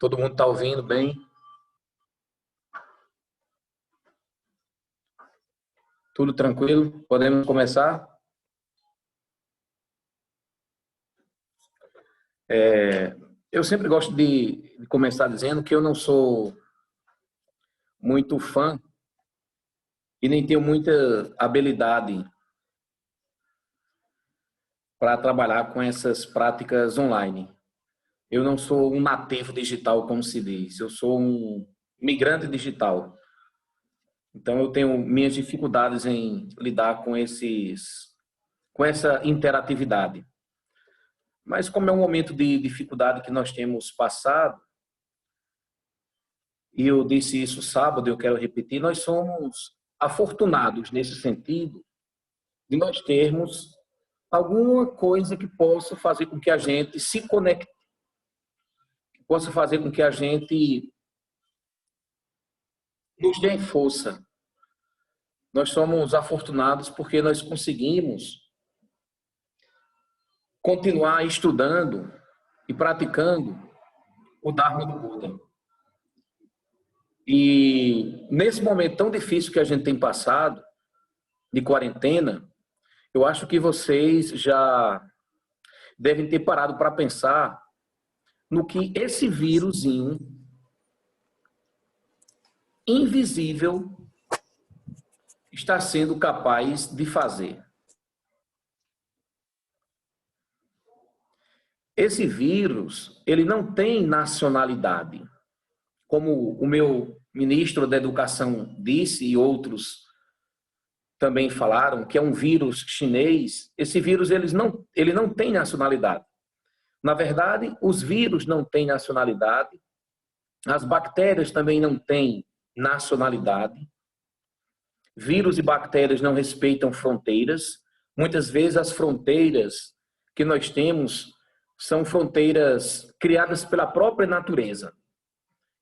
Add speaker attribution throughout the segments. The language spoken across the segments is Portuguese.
Speaker 1: Todo mundo está ouvindo bem? Tudo tranquilo? Podemos começar? Eu sempre gosto de começar dizendo que eu não sou muito fã e nem tenho muita habilidade para trabalhar com essas práticas online. Eu não sou um nativo digital, como se diz. Eu sou um migrante digital. Então, eu tenho minhas dificuldades em lidar com essa interatividade. Mas como é um momento de dificuldade que nós temos passado, e eu disse isso sábado, eu quero repetir, nós somos afortunados nesse sentido de nós termos alguma coisa que possa fazer com que a gente se conecte, que possa fazer com que a gente nos dê força. Nós somos afortunados porque nós conseguimos continuar estudando e praticando o Dharma do Buda. E nesse momento tão difícil que a gente tem passado, de quarentena, eu acho que vocês já devem ter parado para pensar no que esse vírusinho invisível está sendo capaz de fazer. Esse vírus, ele não tem nacionalidade. Como o meu ministro da Educação disse e outros também falaram, que é um vírus chinês, esse vírus ele não tem nacionalidade. Na verdade, os vírus não têm nacionalidade, as bactérias também não têm nacionalidade, vírus e bactérias não respeitam fronteiras. Muitas vezes as fronteiras que nós temos são fronteiras criadas pela própria natureza.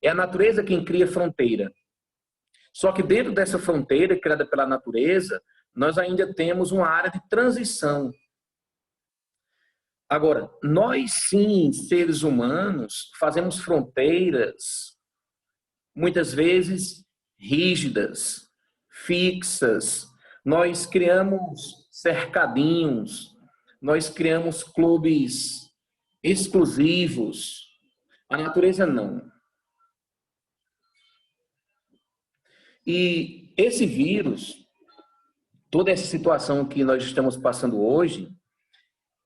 Speaker 1: É a natureza quem cria fronteira. Só que dentro dessa fronteira criada pela natureza, nós ainda temos uma área de transição. Agora, nós sim, seres humanos, fazemos fronteiras, muitas vezes rígidas, fixas. Nós criamos cercadinhos, nós criamos clubes exclusivos. A natureza não. E esse vírus, toda essa situação que nós estamos passando hoje,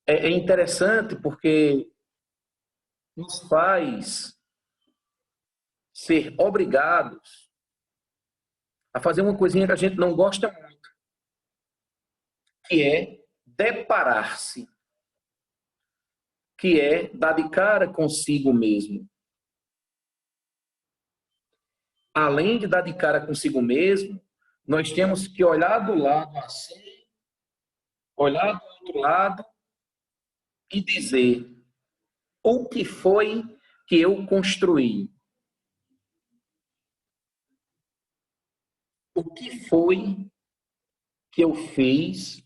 Speaker 1: é interessante porque nos faz ser obrigados a fazer uma coisinha que a gente não gosta muito, que é deparar-se, que é dar de cara consigo mesmo. Além de dar de cara consigo mesmo, nós temos que olhar do lado assim, olhar do outro lado e dizer: o que foi que eu construí? O que foi que eu fiz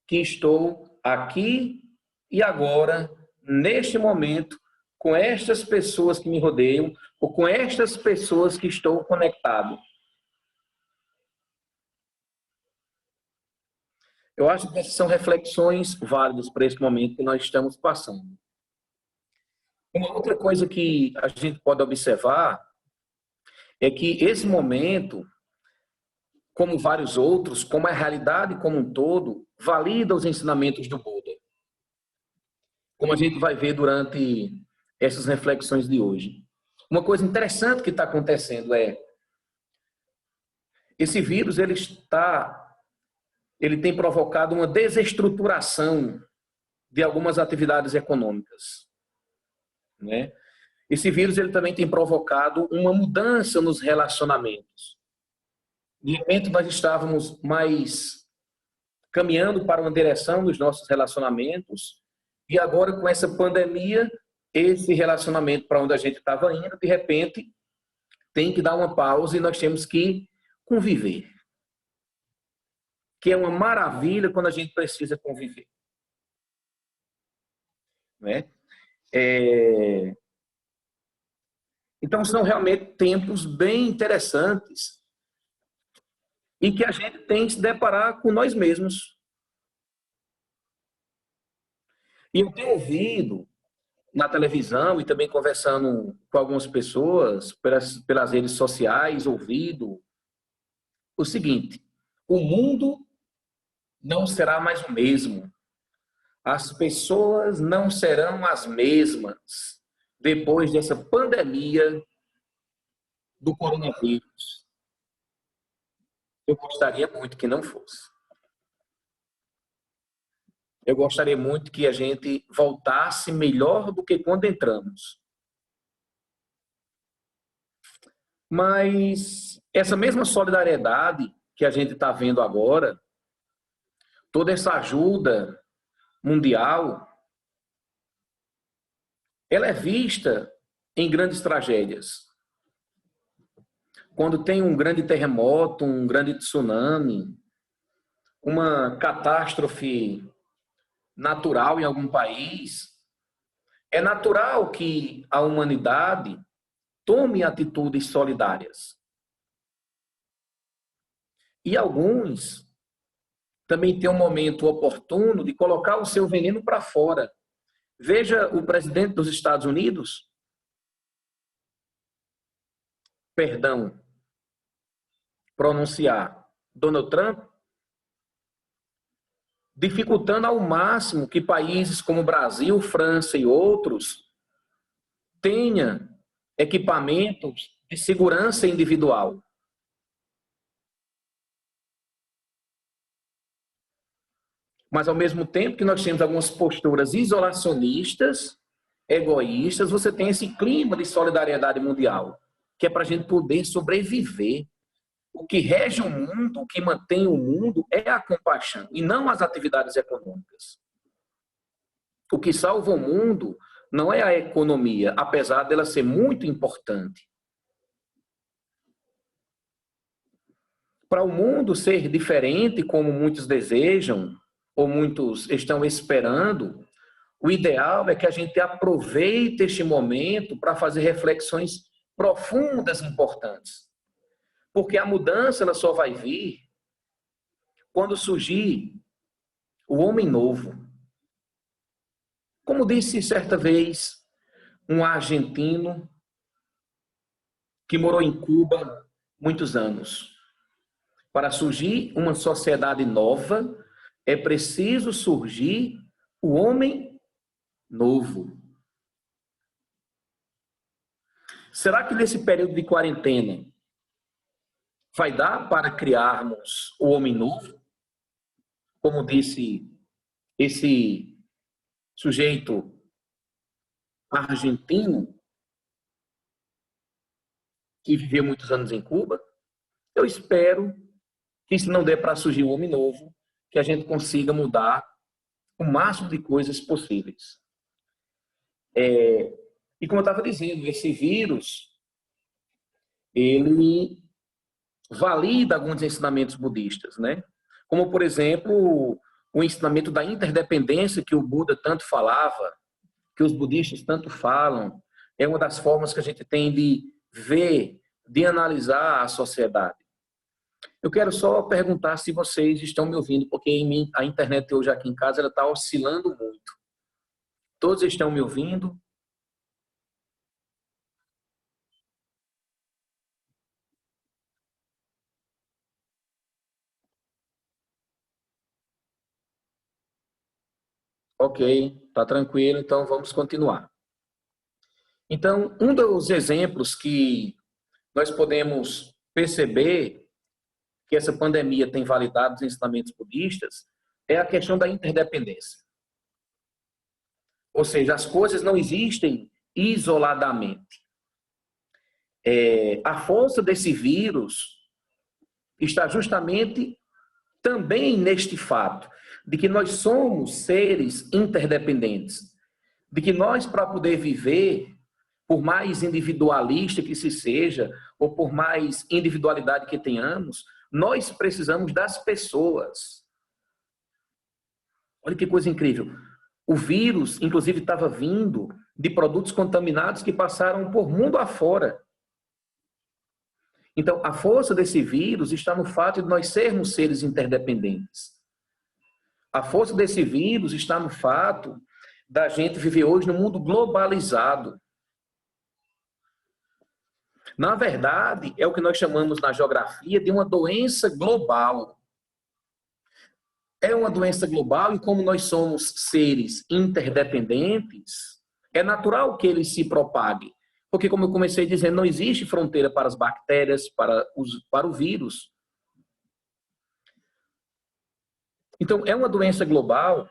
Speaker 1: que estou aqui e agora, neste momento, com estas pessoas que me rodeiam, ou com estas pessoas que estou conectado? Eu acho que essas são reflexões válidas para esse momento que nós estamos passando. Uma outra coisa que a gente pode observar é que esse momento, como vários outros, como a realidade como um todo, valida os ensinamentos do Buda. Como a gente vai ver durante essas reflexões de hoje. Uma coisa interessante que está acontecendo é esse vírus ele tem provocado uma desestruturação de algumas atividades econômicas, né? Esse vírus ele também tem provocado uma mudança nos relacionamentos. De repente nós estávamos mais caminhando para uma direção nos nossos relacionamentos e agora com essa pandemia, esse relacionamento para onde a gente estava indo, de repente tem que dar uma pausa e nós temos que conviver. Que é uma maravilha quando a gente precisa conviver. Né? Então, são realmente tempos bem interessantes e que a gente tem que se deparar com nós mesmos. E eu tenho ouvido na televisão e também conversando com algumas pessoas pelas redes sociais, ouvido o seguinte: o mundo não será mais o mesmo. As pessoas não serão as mesmas depois dessa pandemia do coronavírus. Eu gostaria muito que não fosse. Eu gostaria muito que a gente voltasse melhor do que quando entramos. Mas essa mesma solidariedade que a gente está vendo agora, toda essa ajuda mundial, ela é vista em grandes tragédias. Quando tem um grande terremoto, um grande tsunami, uma catástrofe natural em algum país, é natural que a humanidade tome atitudes solidárias. E alguns também têm um momento oportuno de colocar o seu veneno para fora. Veja o presidente dos Estados Unidos, pronunciar Donald Trump, dificultando ao máximo que países como Brasil, França e outros tenham equipamentos de segurança individual. Mas, ao mesmo tempo que nós temos algumas posturas isolacionistas, egoístas, você tem esse clima de solidariedade mundial, que é para a gente poder sobreviver. O que rege o mundo, o que mantém o mundo é a compaixão, e não as atividades econômicas. O que salva o mundo não é a economia, apesar dela ser muito importante. Para o mundo ser diferente, como muitos desejam, ou muitos estão esperando, o ideal é que a gente aproveite este momento para fazer reflexões profundas e importantes. Porque a mudança ela só vai vir quando surgir o homem novo. Como disse certa vez um argentino que morou em Cuba muitos anos, para surgir uma sociedade nova, é preciso surgir o homem novo. Será que nesse período de quarentena vai dar para criarmos o homem novo? Como disse esse sujeito argentino que viveu muitos anos em Cuba. Eu espero que, se não der para surgir o homem novo, que a gente consiga mudar o máximo de coisas possíveis. E como eu estava dizendo, esse vírus, ele valida alguns ensinamentos budistas, né? Como, por exemplo, o ensinamento da interdependência que o Buda tanto falava, que os budistas tanto falam, é uma das formas que a gente tem de ver, de analisar a sociedade. Eu quero só perguntar se vocês estão me ouvindo, porque a internet hoje aqui em casa ela está oscilando muito. Todos estão me ouvindo? Ok, está tranquilo, então vamos continuar. Então, um dos exemplos que nós podemos perceber que essa pandemia tem validado os ensinamentos budistas é a questão da interdependência. Ou seja, as coisas não existem isoladamente. A força desse vírus está justamente também neste fato de que nós somos seres interdependentes, de que nós, para poder viver, por mais individualista que se seja, ou por mais individualidade que tenhamos, nós precisamos das pessoas. Olha que coisa incrível. O vírus, inclusive, estava vindo de produtos contaminados que passaram por mundo afora. Então, a força desse vírus está no fato de nós sermos seres interdependentes. A força desse vírus está no fato da gente viver hoje num mundo globalizado. Na verdade, é o que nós chamamos na geografia de uma doença global. É uma doença global e como nós somos seres interdependentes, é natural que ele se propague. Porque, como eu comecei dizendo, não existe fronteira para as bactérias, para o vírus. Então, é uma doença global,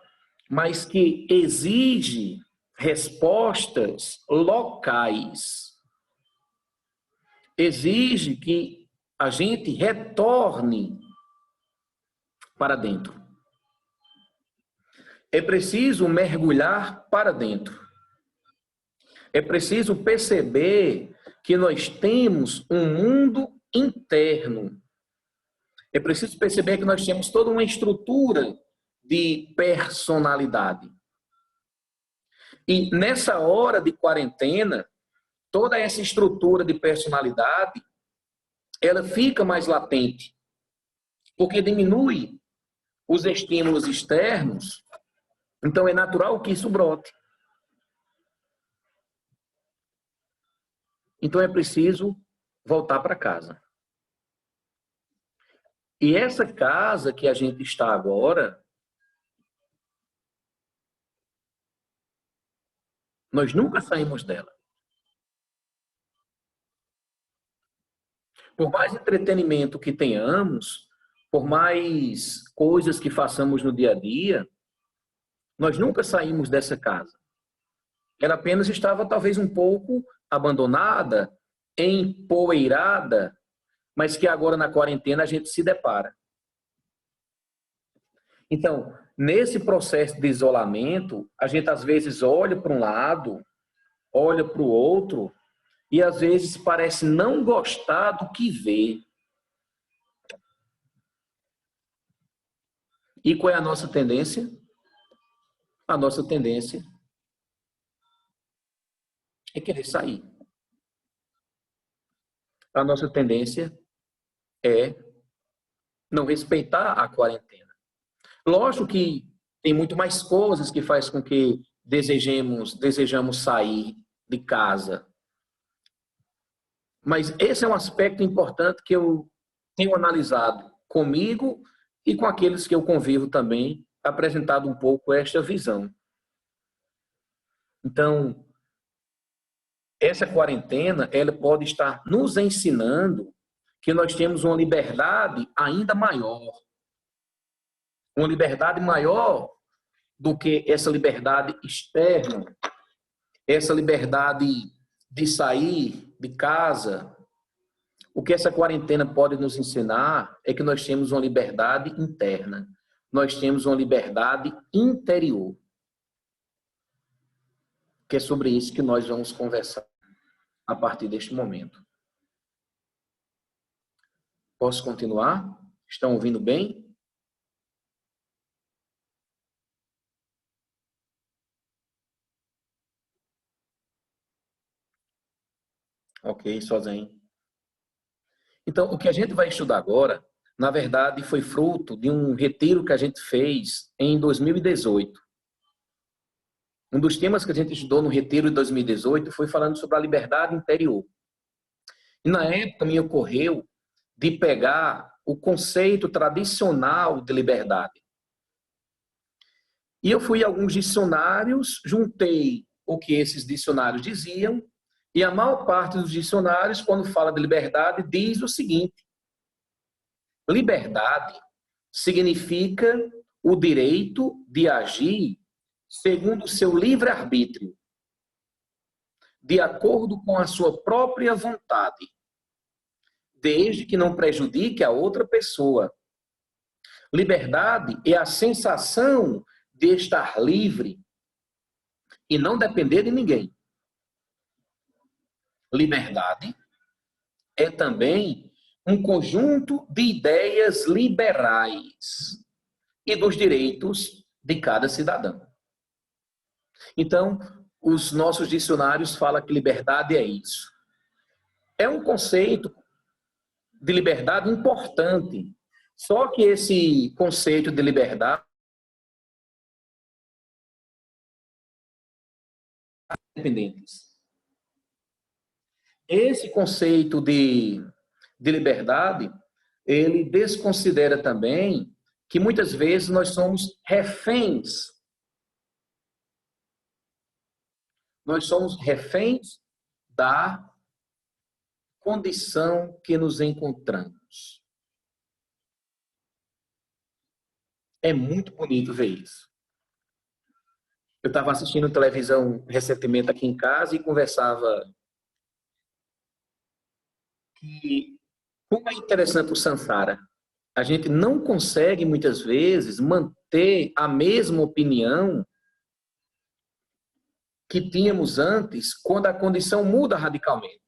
Speaker 1: mas que exige respostas locais. Exige que a gente retorne para dentro. É preciso mergulhar para dentro. É preciso perceber que nós temos um mundo interno. É preciso perceber que nós temos toda uma estrutura de personalidade. E nessa hora de quarentena, toda essa estrutura de personalidade, ela fica mais latente, porque diminui os estímulos externos, então é natural que isso brote. Então é preciso voltar para casa. E essa casa que a gente está agora, nós nunca saímos dela. Por mais entretenimento que tenhamos, por mais coisas que façamos no dia a dia, nós nunca saímos dessa casa. Ela apenas estava talvez um pouco abandonada, empoeirada, mas que agora na quarentena a gente se depara. Então, nesse processo de isolamento, a gente às vezes olha para um lado, olha para o outro, e às vezes parece não gostar do que vê. E qual é a nossa tendência? A nossa tendência é querer sair. A nossa tendência é não respeitar a quarentena. Lógico que tem muito mais coisas que faz com que desejamos sair de casa. Mas esse é um aspecto importante que eu tenho analisado comigo e com aqueles que eu convivo também, apresentado um pouco esta visão. Então, essa quarentena, ela pode estar nos ensinando que nós temos uma liberdade ainda maior. Uma liberdade maior do que essa liberdade externa, essa liberdade de sair de casa. O que essa quarentena pode nos ensinar é que nós temos uma liberdade interna, nós temos uma liberdade interior. Que é sobre isso que nós vamos conversar a partir deste momento. Posso continuar? Estão ouvindo bem? Ok, sozinho. Então, o que a gente vai estudar agora, na verdade, foi fruto de um retiro que a gente fez em 2018. Um dos temas que a gente estudou no retiro de 2018 foi falando sobre a liberdade interior. E na época me ocorreu de pegar o conceito tradicional de liberdade. E eu fui a alguns dicionários, juntei o que esses dicionários diziam, e a maior parte dos dicionários, quando fala de liberdade, diz o seguinte: liberdade significa o direito de agir segundo o seu livre-arbítrio, de acordo com a sua própria vontade, desde que não prejudique a outra pessoa. Liberdade é a sensação de estar livre e não depender de ninguém. Liberdade é também um conjunto de ideias liberais e dos direitos de cada cidadão. Então, os nossos dicionários falam que liberdade é isso. É um conceito de liberdade importante. Só que esse conceito de liberdade independentes. Esse conceito de liberdade, ele desconsidera também que muitas vezes nós somos reféns. Nós somos reféns da condição que nos encontramos. É muito bonito ver isso. Eu estava assistindo televisão recentemente aqui em casa e conversava que como é interessante o Sansara. A gente não consegue, muitas vezes, manter a mesma opinião que tínhamos antes, quando a condição muda radicalmente.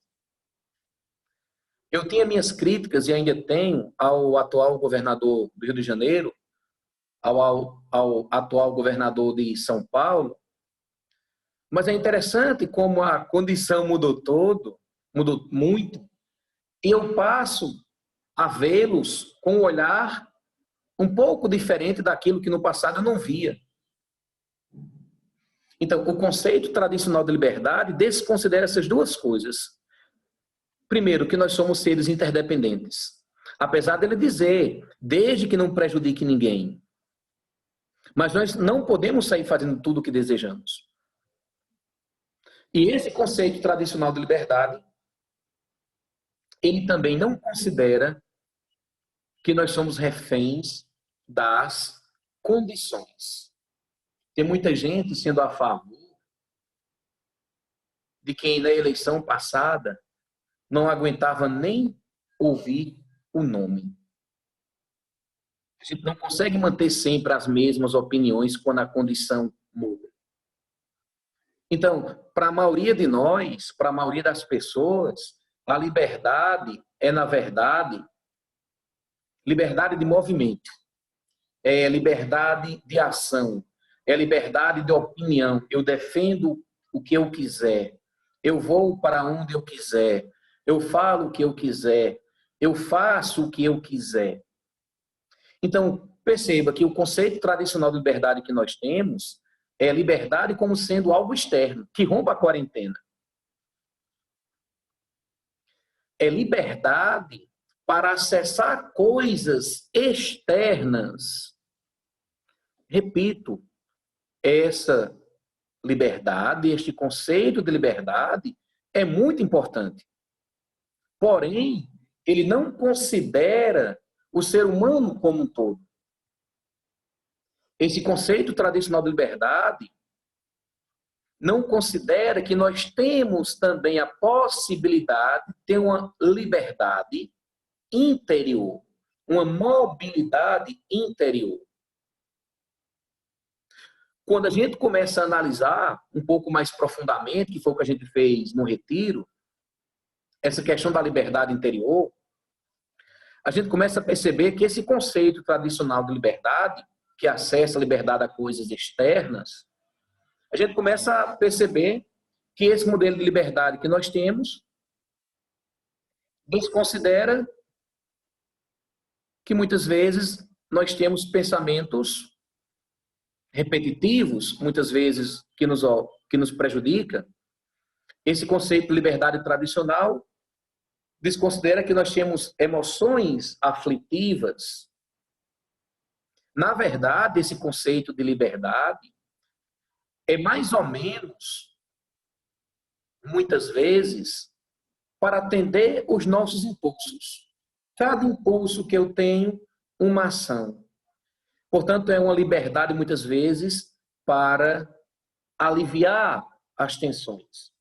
Speaker 1: Eu tinha minhas críticas, e ainda tenho, ao atual governador do Rio de Janeiro, ao atual governador de São Paulo, mas é interessante como a condição mudou muito, e eu passo a vê-los com um olhar um pouco diferente daquilo que no passado eu não via. Então, o conceito tradicional de liberdade desconsidera essas duas coisas. Primeiro, que nós somos seres interdependentes. Apesar dele dizer, desde que não prejudique ninguém. Mas nós não podemos sair fazendo tudo o que desejamos. E esse conceito tradicional de liberdade, ele também não considera que nós somos reféns das condições. Tem muita gente sendo a favor de quem na eleição passada não aguentava nem ouvir o nome. A gente não consegue manter sempre as mesmas opiniões quando a condição muda. Então, para a maioria de nós, para a maioria das pessoas, a liberdade é, na verdade, liberdade de movimento, é liberdade de ação, é liberdade de opinião. Eu defendo o que eu quiser, eu vou para onde eu quiser, eu falo o que eu quiser, eu faço o que eu quiser. Então, perceba que o conceito tradicional de liberdade que nós temos é liberdade como sendo algo externo, que rompa a quarentena. É liberdade para acessar coisas externas. Repito, essa liberdade, este conceito de liberdade é muito importante. Porém, ele não considera o ser humano como um todo. Esse conceito tradicional de liberdade não considera que nós temos também a possibilidade de ter uma liberdade interior, uma mobilidade interior. Quando a gente começa a analisar um pouco mais profundamente, que foi o que a gente fez no retiro, essa questão da liberdade interior, a gente começa a perceber que esse conceito tradicional de liberdade, que acessa a liberdade a coisas externas, a gente começa a perceber que esse modelo de liberdade que nós temos desconsidera que muitas vezes nós temos pensamentos repetitivos, muitas vezes que nos prejudica. Esse conceito de liberdade tradicional desconsidera que nós temos emoções aflitivas. Na verdade, esse conceito de liberdade é mais ou menos, muitas vezes, para atender os nossos impulsos. Cada impulso que eu tenho, uma ação. Portanto, é uma liberdade, muitas vezes, para aliviar as tensões.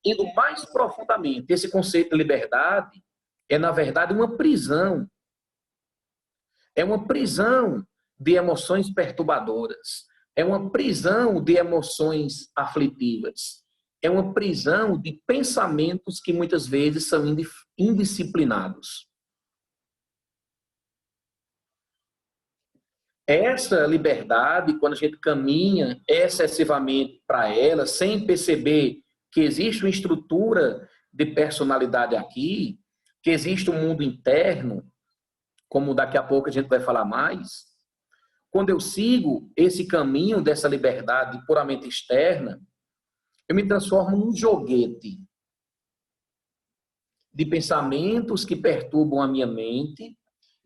Speaker 1: Indo mais profundamente, esse conceito de liberdade é, na verdade, uma prisão. É uma prisão de emoções perturbadoras. É uma prisão de emoções aflitivas. É uma prisão de pensamentos que muitas vezes são indisciplinados. Essa liberdade, quando a gente caminha excessivamente para ela, sem perceber que existe uma estrutura de personalidade aqui, que existe um mundo interno, como daqui a pouco a gente vai falar mais, quando eu sigo esse caminho dessa liberdade puramente externa, eu me transformo num joguete de pensamentos que perturbam a minha mente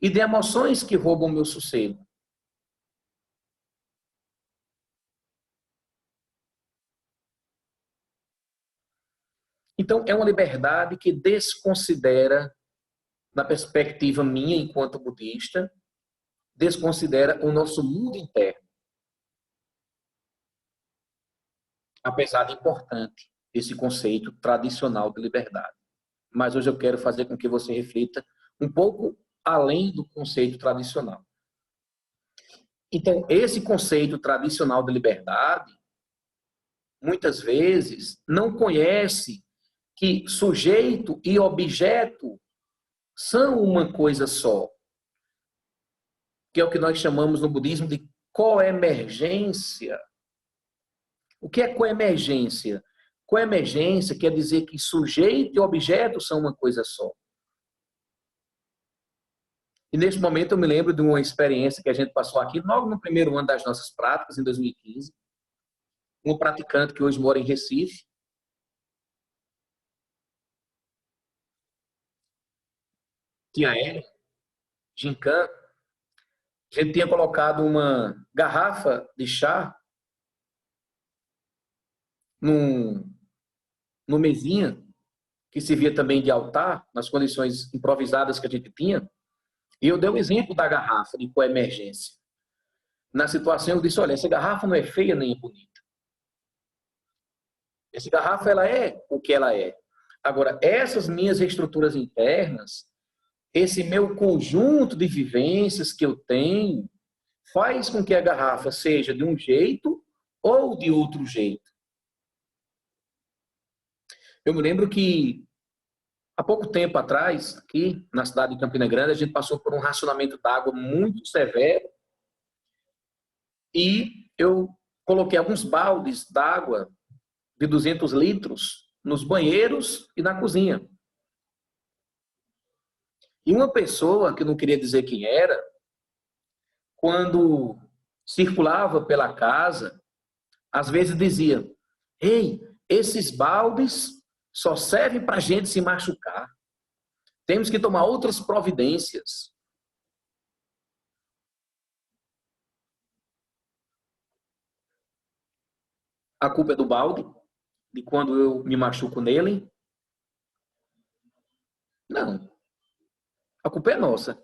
Speaker 1: e de emoções que roubam meu sossego. Então, é uma liberdade que desconsidera, na perspectiva minha enquanto budista, desconsidera o nosso mundo interno, apesar de importante esse conceito tradicional de liberdade. Mas hoje eu quero fazer com que você reflita um pouco além do conceito tradicional. Então, esse conceito tradicional de liberdade, muitas vezes, não conhece que sujeito e objeto são uma coisa só, que é o que nós chamamos no budismo de coemergência. O que é coemergência? Coemergência quer dizer que sujeito e objeto são uma coisa só. E neste momento eu me lembro de uma experiência que a gente passou aqui, logo no primeiro ano das nossas práticas, em 2015. Um praticante que hoje mora em Recife, tinha ele, Gincan, a gente tinha colocado uma garrafa de chá num, numa mesinha, que servia também de altar, nas condições improvisadas que a gente tinha, e eu dei o exemplo da garrafa de coemergência. Na situação eu disse, olha, essa garrafa não é feia nem é bonita. Essa garrafa, ela é o que ela é. Agora, essas minhas estruturas internas, esse meu conjunto de vivências que eu tenho, faz com que a garrafa seja de um jeito ou de outro jeito. Eu me lembro que há pouco tempo atrás, aqui na cidade de Campina Grande, a gente passou por um racionamento d'água muito severo e eu coloquei alguns baldes d'água de 200 litros nos banheiros e na cozinha. E uma pessoa, que não queria dizer quem era, quando circulava pela casa, às vezes dizia, ei, esses baldes só servem para a gente se machucar. Temos que tomar outras providências. A culpa é do balde, de quando eu me machuco nele? Não. A culpa é nossa.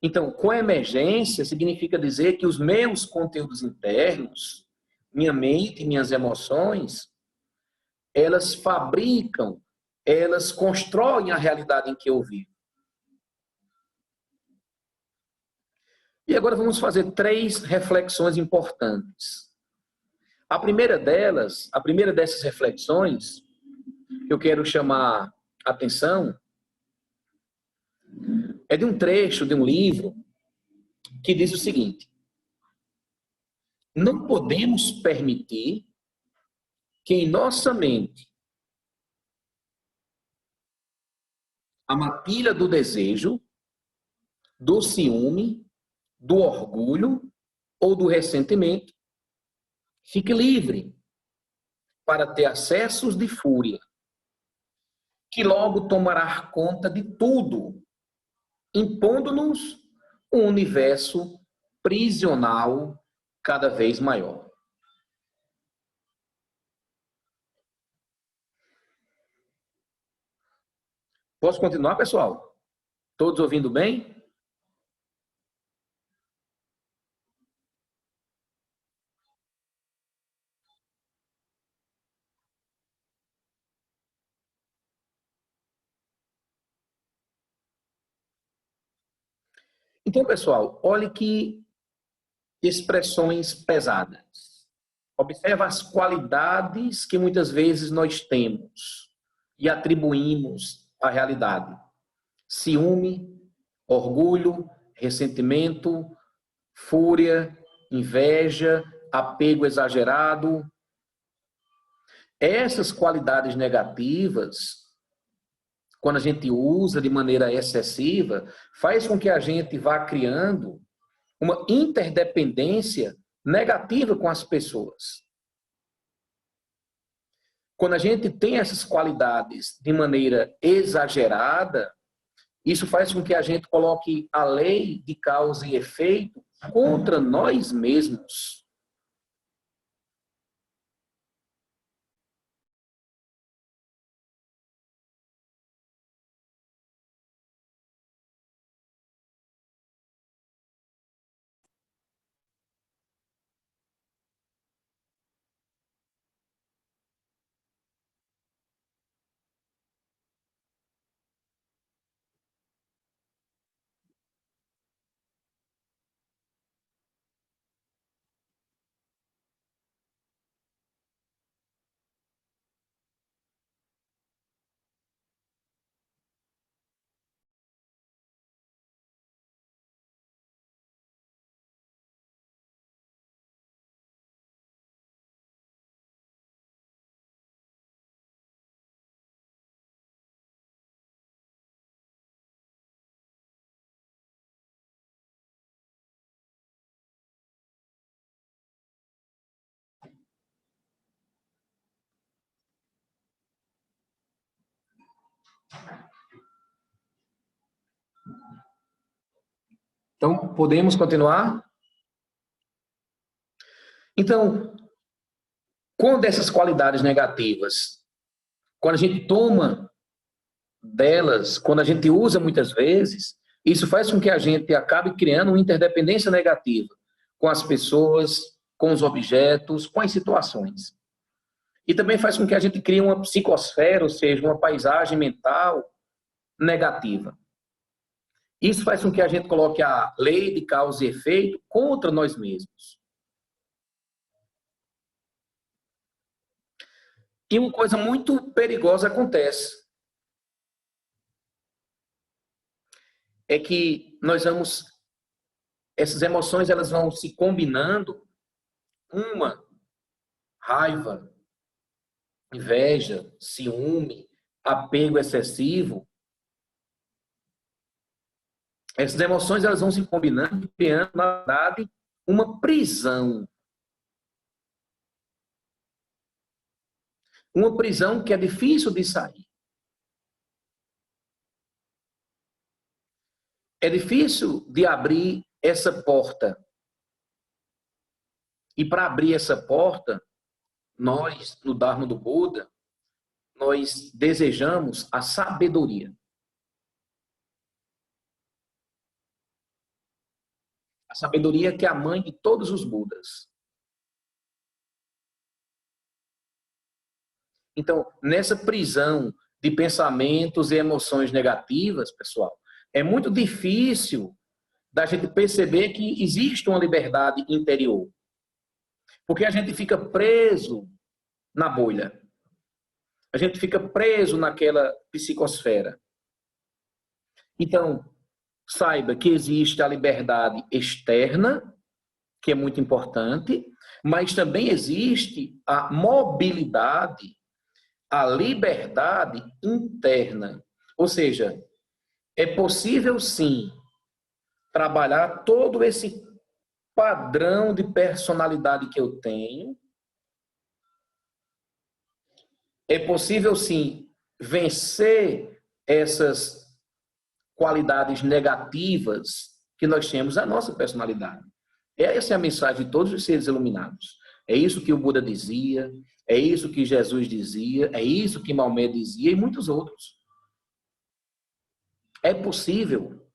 Speaker 1: Então, coemergência significa dizer que os meus conteúdos internos, minha mente, minhas emoções, elas fabricam, elas constroem a realidade em que eu vivo. E agora vamos fazer 3 reflexões importantes. A primeira delas, a primeira dessas reflexões, eu quero chamar a atenção, é de um trecho de um livro que diz o seguinte: não podemos permitir que em nossa mente a matilha do desejo, do ciúme, do orgulho ou do ressentimento fique livre para ter acessos de fúria, que logo tomará conta de tudo, impondo-nos um universo prisional cada vez maior. Posso continuar, pessoal? Todos ouvindo bem? Então, pessoal, olhe que expressões pesadas. Observa as qualidades que muitas vezes nós temos e atribuímos à realidade. Ciúme, orgulho, ressentimento, fúria, inveja, apego exagerado. Essas qualidades negativas, quando a gente usa de maneira excessiva, faz com que a gente vá criando uma interdependência negativa com as pessoas. Quando a gente tem essas qualidades de maneira exagerada, isso faz com que a gente coloque a lei de causa e efeito contra nós mesmos. Então, podemos continuar? Então, quando essas qualidades negativas, quando a gente toma delas, quando a gente usa muitas vezes, isso faz com que a gente acabe criando uma interdependência negativa com as pessoas, com os objetos, com as situações. E também faz com que a gente crie uma psicosfera, ou seja, uma paisagem mental negativa. Isso faz com que a gente coloque a lei de causa e efeito contra nós mesmos. E uma coisa muito perigosa acontece. É que essas emoções elas vão se combinando, uma, raiva, inveja, ciúme, apego excessivo. Essas emoções elas vão se combinando, criando, na verdade, uma prisão. Uma prisão que é difícil de sair. É difícil de abrir essa porta. E para abrir essa porta, nós, no Dharma do Buda, nós desejamos a sabedoria. A sabedoria que é a mãe de todos os Budas. Então, nessa prisão de pensamentos e emoções negativas, pessoal, é muito difícil da gente perceber que existe uma liberdade interior. Porque a gente fica preso na bolha. A gente fica preso naquela psicosfera. Então, saiba que existe a liberdade externa, que é muito importante, mas também existe a mobilidade, a liberdade interna. Ou seja, é possível sim trabalhar todo esse padrão de personalidade que eu tenho. É possível sim vencer essas qualidades negativas que nós temos na nossa personalidade. Essa é a mensagem de todos os seres iluminados. É isso que o Buda dizia, é isso que Jesus dizia, é isso que Maomé dizia e muitos outros. É possível.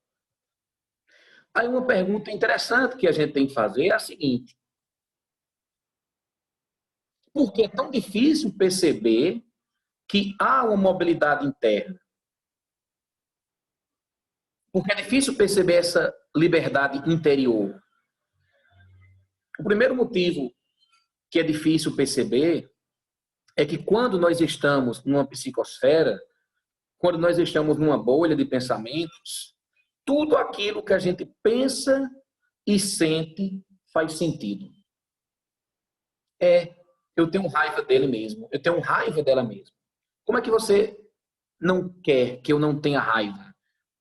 Speaker 1: Aí uma pergunta interessante que a gente tem que fazer é a seguinte: por que é tão difícil perceber que há uma mobilidade interna? Porque é difícil perceber essa liberdade interior. O primeiro motivo que é difícil perceber é que quando nós estamos numa psicosfera, quando nós estamos numa bolha de pensamentos, tudo aquilo que a gente pensa e sente faz sentido. Eu tenho raiva dele mesmo, eu tenho raiva dela mesmo. Como é que você não quer que eu não tenha raiva?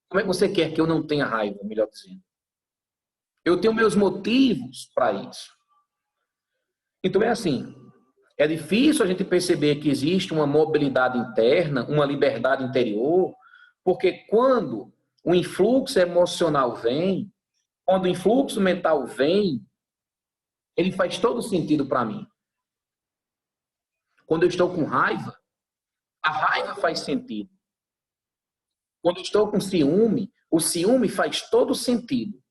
Speaker 1: Como é que você quer que eu não tenha raiva, melhor dizendo? Eu tenho meus motivos para isso. Então é assim, é difícil a gente perceber que existe uma mobilidade interna, uma liberdade interior, porque quando o influxo emocional vem, quando o influxo mental vem, ele faz todo sentido para mim. Quando eu estou com raiva, a raiva faz sentido. Quando eu estou com ciúme, o ciúme faz todo sentido.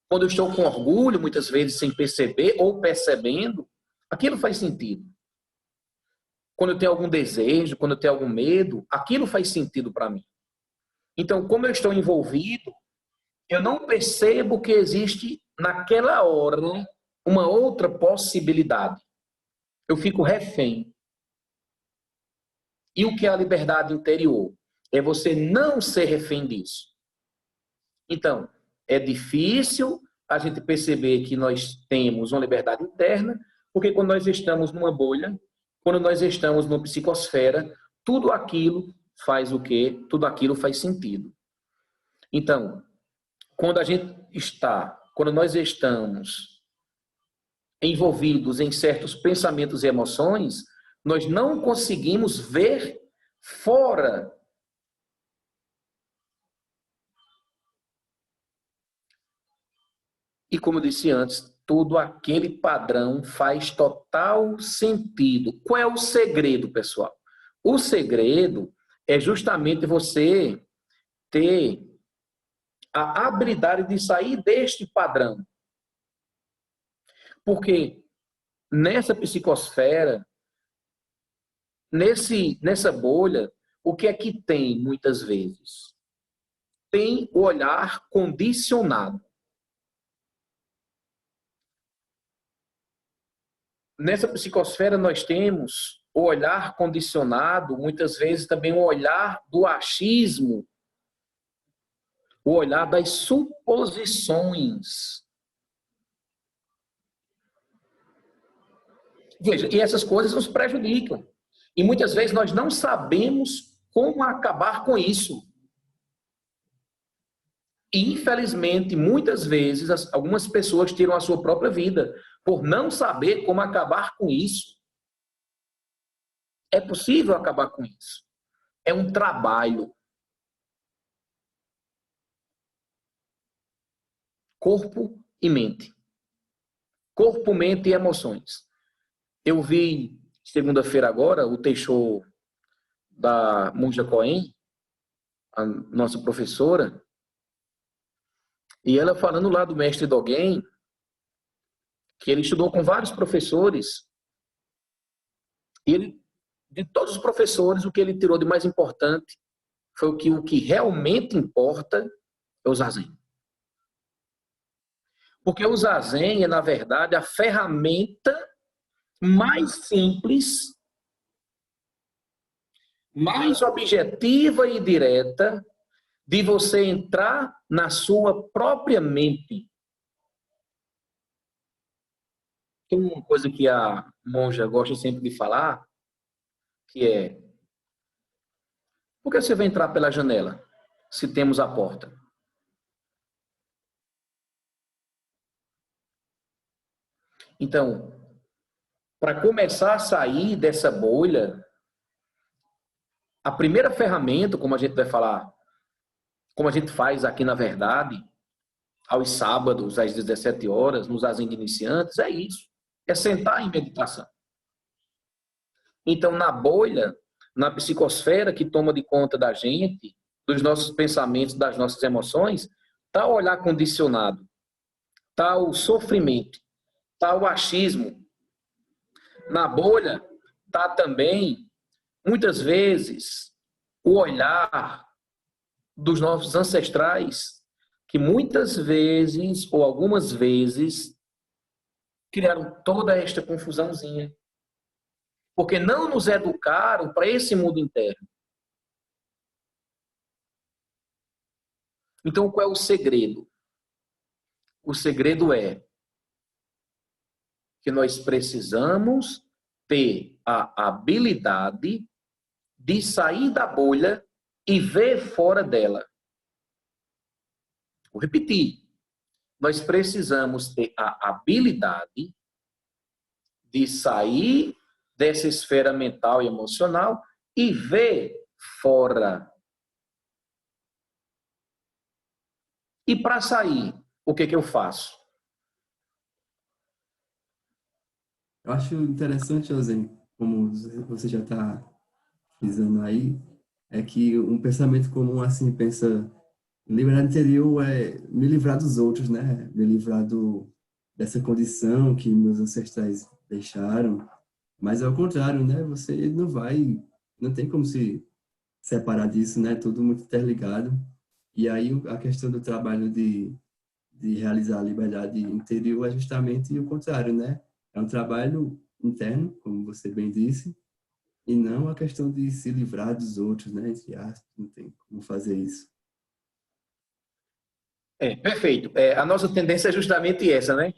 Speaker 1: Quando eu estou com orgulho, muitas vezes sem perceber ou percebendo, aquilo faz sentido. Quando eu tenho algum desejo, quando eu tenho algum medo, aquilo faz sentido para mim. Então, como eu estou envolvido, eu não percebo que existe naquela hora uma outra possibilidade. Eu fico refém. E o que é a liberdade interior? É você não ser refém disso. Então, é difícil a gente perceber que nós temos uma liberdade interna, porque quando nós estamos numa bolha, quando nós estamos numa psicosfera, tudo aquilo faz o quê? Tudo aquilo faz sentido. Então, quando nós estamos envolvidos em certos pensamentos e emoções, nós não conseguimos ver fora. E como eu disse antes, todo aquele padrão faz total sentido. Qual é o segredo, pessoal? O segredo é justamente você ter a habilidade de sair deste padrão. Porque nessa psicosfera, nessa bolha, o que é que tem muitas vezes? Tem o olhar condicionado. Nessa psicosfera nós temos o olhar condicionado, muitas vezes também o olhar do achismo, o olhar das suposições. Veja, e essas coisas nos prejudicam. E muitas vezes nós não sabemos como acabar com isso. E, infelizmente, muitas vezes, algumas pessoas tiram a sua própria vida por não saber como acabar com isso. É possível acabar com isso. É um trabalho. Corpo e mente. Corpo, mente e emoções. Eu vi, segunda-feira agora, o Teixeira da Monja Coen, a nossa professora, e ela falando lá do mestre Dogen, que ele estudou com vários professores, e ele, de todos os professores, o que ele tirou de mais importante foi o que realmente importa é o Zazen. Porque o Zazen é, na verdade, a ferramenta mais simples, mais objetiva e direta de você entrar na sua própria mente. Tem uma coisa que a monja gosta sempre de falar, que é: por que você vai entrar pela janela, se temos a porta? Então, para começar a sair dessa bolha, a primeira ferramenta, como a gente vai falar, como a gente faz aqui na verdade, aos sábados, às 17 horas, nos Zazen de Iniciantes, é isso. É sentar em meditação. Então, na bolha, na psicosfera que toma de conta da gente, dos nossos pensamentos, das nossas emoções, está o olhar condicionado, está o sofrimento, está o achismo. Na bolha está também, muitas vezes, o olhar dos nossos ancestrais, que muitas vezes, ou algumas vezes, criaram toda esta confusãozinha. Porque não nos educaram para esse mundo interno. Então, qual é o segredo? O segredo é que nós precisamos ter a habilidade de sair da bolha e ver fora dela. Vou repetir. Nós precisamos ter a habilidade de sair dessa esfera mental e emocional e ver fora. E para sair, o que eu faço?
Speaker 2: Eu acho interessante, José, como você já está frisando aí, é que um pensamento comum assim pensa, liberar interior é me livrar dos outros, né? Me livrar dessa condição que meus ancestrais deixaram. Mas é o contrário, né? Você não tem como se separar disso, né? Tudo muito interligado. E aí a questão do trabalho de realizar a liberdade interior é justamente o contrário, né? É um trabalho interno, como você bem disse, e não a questão de se livrar dos outros, né? Entre aspas, não tem como fazer isso.
Speaker 1: Perfeito. A nossa tendência é justamente essa, né?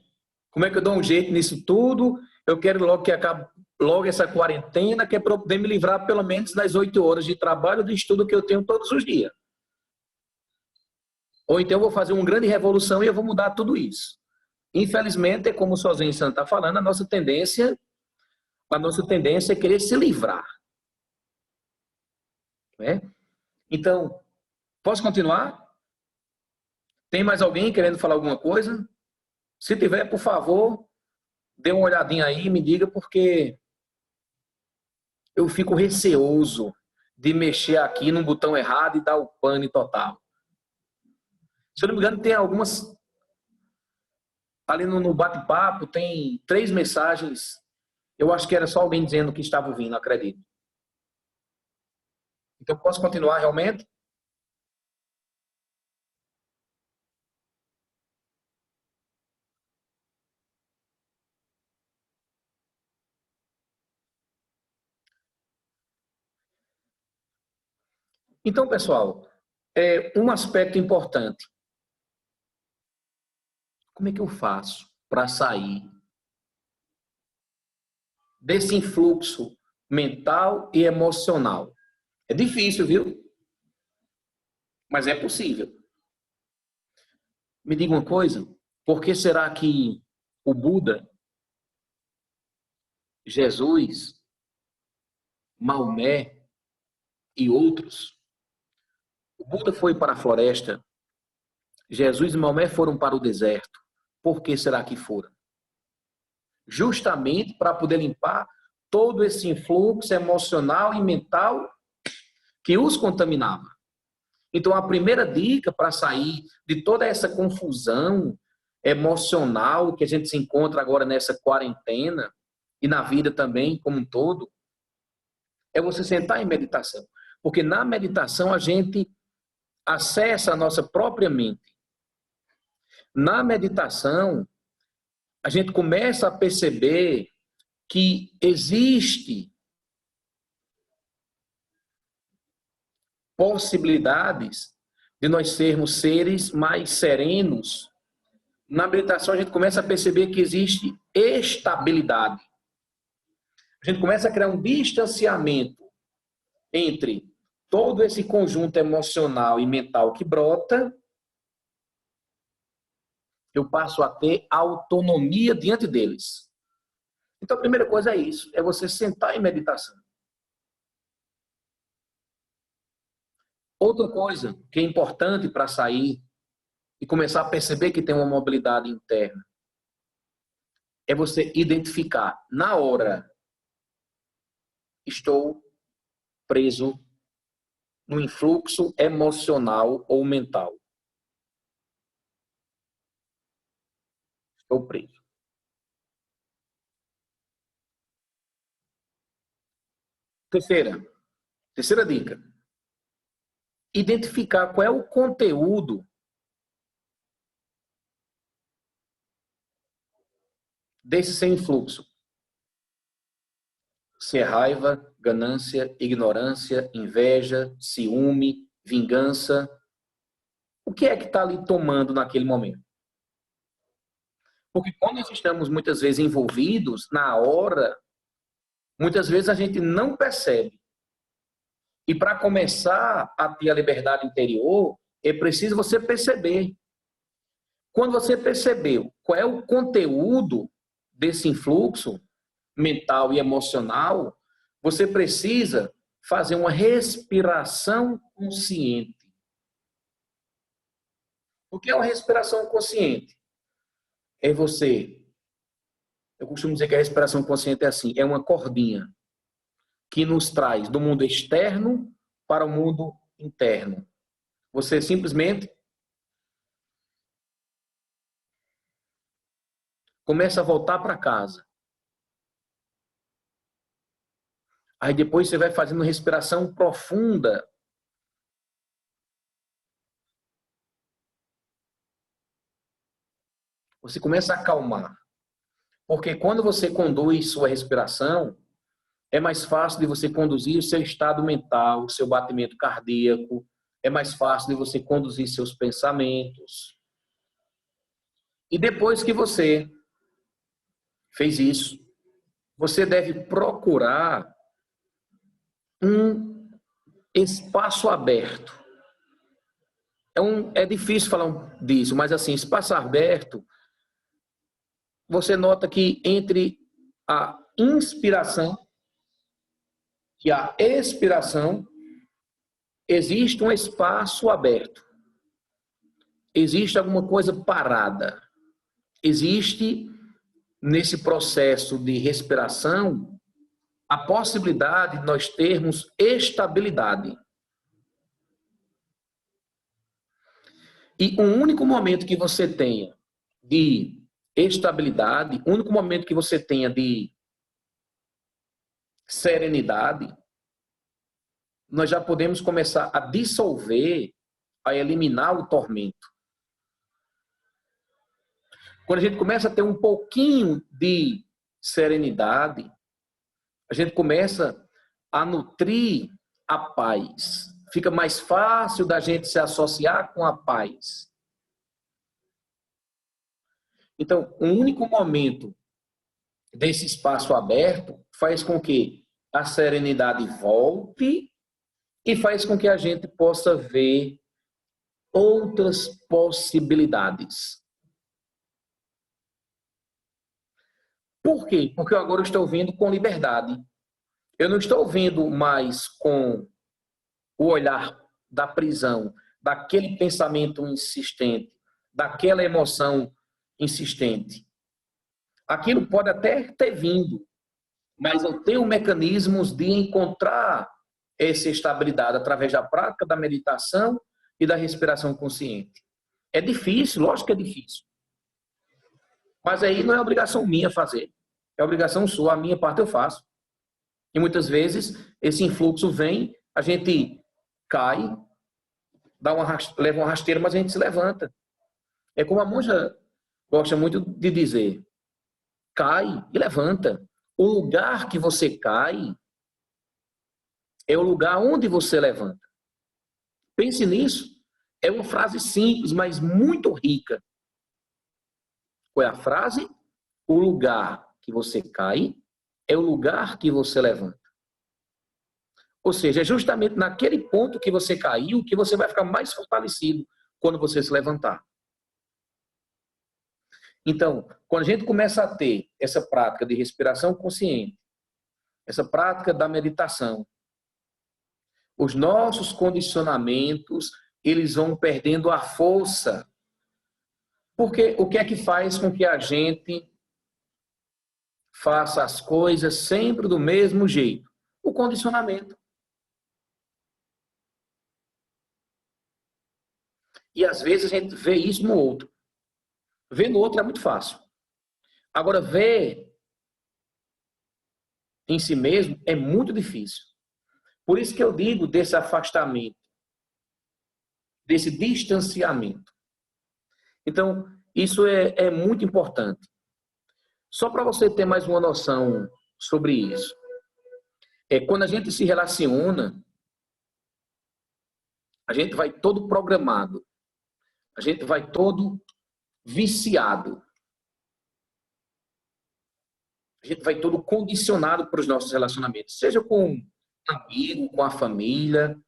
Speaker 1: Como é que eu dou um jeito nisso tudo? Eu quero logo que acabe logo essa quarentena, que é para eu poder me livrar pelo menos das 8 horas de trabalho, de estudo que eu tenho todos os dias. Ou então eu vou fazer uma grande revolução e eu vou mudar tudo isso. Infelizmente, é como o Sozinho Santo está falando, a nossa tendência é querer se livrar. Né? Então, posso continuar? Tem mais alguém querendo falar alguma coisa? Se tiver, por favor, dê uma olhadinha aí e me diga, porque eu fico receoso de mexer aqui no botão errado e dar o pane total. Se eu não me engano, tem algumas... Ali no bate-papo, tem 3 mensagens. Eu acho que era só alguém dizendo que estava ouvindo, acredito. Então, posso continuar realmente? Então, pessoal, um aspecto importante. Como é que eu faço para sair desse influxo mental e emocional? É difícil, viu? Mas é possível. Me diga uma coisa, por que será que o Buda, Jesus, Maomé e outros, o Buda foi para a floresta, Jesus e Maomé foram para o deserto. Por que será que foram? Justamente para poder limpar todo esse influxo emocional e mental que os contaminava. Então, a primeira dica para sair de toda essa confusão emocional que a gente se encontra agora nessa quarentena e na vida também como um todo, é você sentar em meditação. Porque na meditação a gente acessa a nossa própria mente. Na meditação, a gente começa a perceber que existe possibilidades de nós sermos seres mais serenos. Na meditação, a gente começa a perceber que existe estabilidade. A gente começa a criar um distanciamento entre todo esse conjunto emocional e mental que brota. Eu passo a ter autonomia diante deles. Então, a primeira coisa é isso, é você sentar em meditação. Outra coisa que é importante para sair e começar a perceber que tem uma mobilidade interna é você identificar na hora: estou preso no influxo emocional ou mental. Estou preso. Terceira dica. Identificar qual é o conteúdo desse seu influxo. Se é raiva, ganância, ignorância, inveja, ciúme, vingança. O que é que está ali tomando naquele momento? Porque quando nós estamos muitas vezes envolvidos na hora, muitas vezes a gente não percebe. E para começar a ter a liberdade interior, é preciso você perceber. Quando você percebeu qual é o conteúdo desse influxo mental e emocional, você precisa fazer uma respiração consciente. O que é uma respiração consciente? É você... Eu costumo dizer que a respiração consciente é assim, é uma cordinha que nos traz do mundo externo para o mundo interno. Você simplesmente começa a voltar para casa. Aí depois você vai fazendo respiração profunda. Você começa a acalmar. Porque quando você conduz sua respiração, é mais fácil de você conduzir o seu estado mental, o seu batimento cardíaco, é mais fácil de você conduzir seus pensamentos. E depois que você fez isso, você deve procurar um espaço aberto. É difícil falar disso, mas assim, espaço aberto, você nota que entre a inspiração e a expiração, existe um espaço aberto. Existe alguma coisa parada. Existe, nesse processo de respiração, a possibilidade de nós termos estabilidade. E o único momento que você tenha de estabilidade, o único momento que você tenha de serenidade, nós já podemos começar a dissolver, a eliminar o tormento. Quando a gente começa a ter um pouquinho de serenidade, a gente começa a nutrir a paz. Fica mais fácil da gente se associar com a paz. Então, o único momento desse espaço aberto faz com que a serenidade volte e faz com que a gente possa ver outras possibilidades. Por quê? Porque eu agora estou vendo com liberdade. Eu não estou vendo mais com o olhar da prisão, daquele pensamento insistente, daquela emoção insistente. Aquilo pode até ter vindo, mas eu tenho mecanismos de encontrar essa estabilidade através da prática da meditação e da respiração consciente. É difícil, lógico que é difícil. Mas aí não é obrigação minha fazer. É obrigação sua, a minha parte eu faço. E muitas vezes esse influxo vem, a gente cai, leva uma rasteira, mas a gente se levanta. É como a monja gosta muito de dizer, cai e levanta. O lugar que você cai é o lugar onde você levanta. Pense nisso. É uma frase simples, mas muito rica. Qual é a frase? O lugar que você cai é o lugar que você levanta. Ou seja, é justamente naquele ponto que você caiu que você vai ficar mais fortalecido quando você se levantar. Então, quando a gente começa a ter essa prática de respiração consciente, essa prática da meditação, os nossos condicionamentos, eles vão perdendo a força. Porque o que é que faz com que a gente faça as coisas sempre do mesmo jeito? O condicionamento. E às vezes a gente vê isso no outro. Ver no outro é muito fácil. Agora, ver em si mesmo é muito difícil. Por isso que eu digo desse afastamento, desse distanciamento. Então, isso é muito importante. Só para você ter mais uma noção sobre isso. Quando a gente se relaciona, a gente vai todo programado. A gente vai todo viciado. A gente vai todo condicionado para os nossos relacionamentos, seja com um amigo, com a família,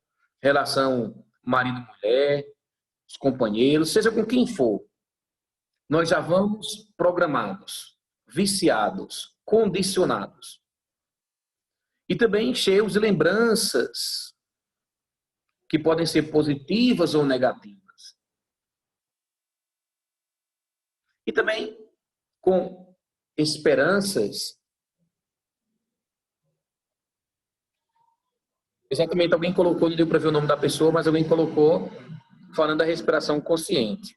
Speaker 1: relação marido-mulher, os companheiros, seja com quem for. Nós já vamos programados, viciados, condicionados. E também cheios de lembranças que podem ser positivas ou negativas. E também com esperanças. Exatamente, alguém colocou, não deu para ver o nome da pessoa, mas alguém colocou falando da respiração consciente.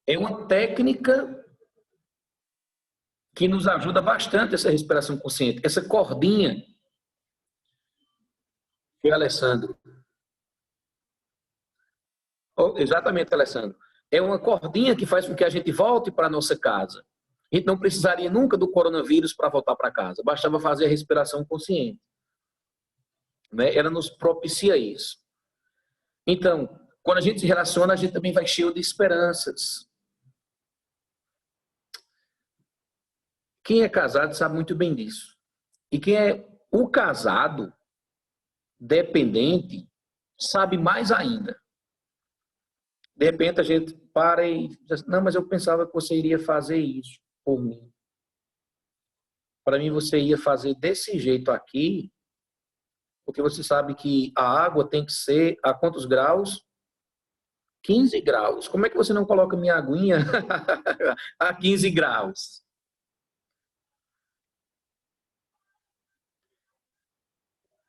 Speaker 1: É uma técnica que nos ajuda bastante essa respiração consciente. Essa cordinha, foi Alessandro. Oh, exatamente, Alessandro. É uma cordinha que faz com que a gente volte para a nossa casa. A gente não precisaria nunca do coronavírus para voltar para casa. Bastava fazer a respiração consciente. Né? Ela nos propicia isso. Então, quando a gente se relaciona, a gente também vai cheio de esperanças. Quem é casado sabe muito bem disso. E quem é o casado, dependente, sabe mais ainda. De repente a gente para e diz assim, não, mas eu pensava que você iria fazer isso por mim. Para mim você ia fazer desse jeito aqui, porque você sabe que a água tem que ser a quantos graus? 15 graus. Como é que você não coloca minha aguinha a 15 graus?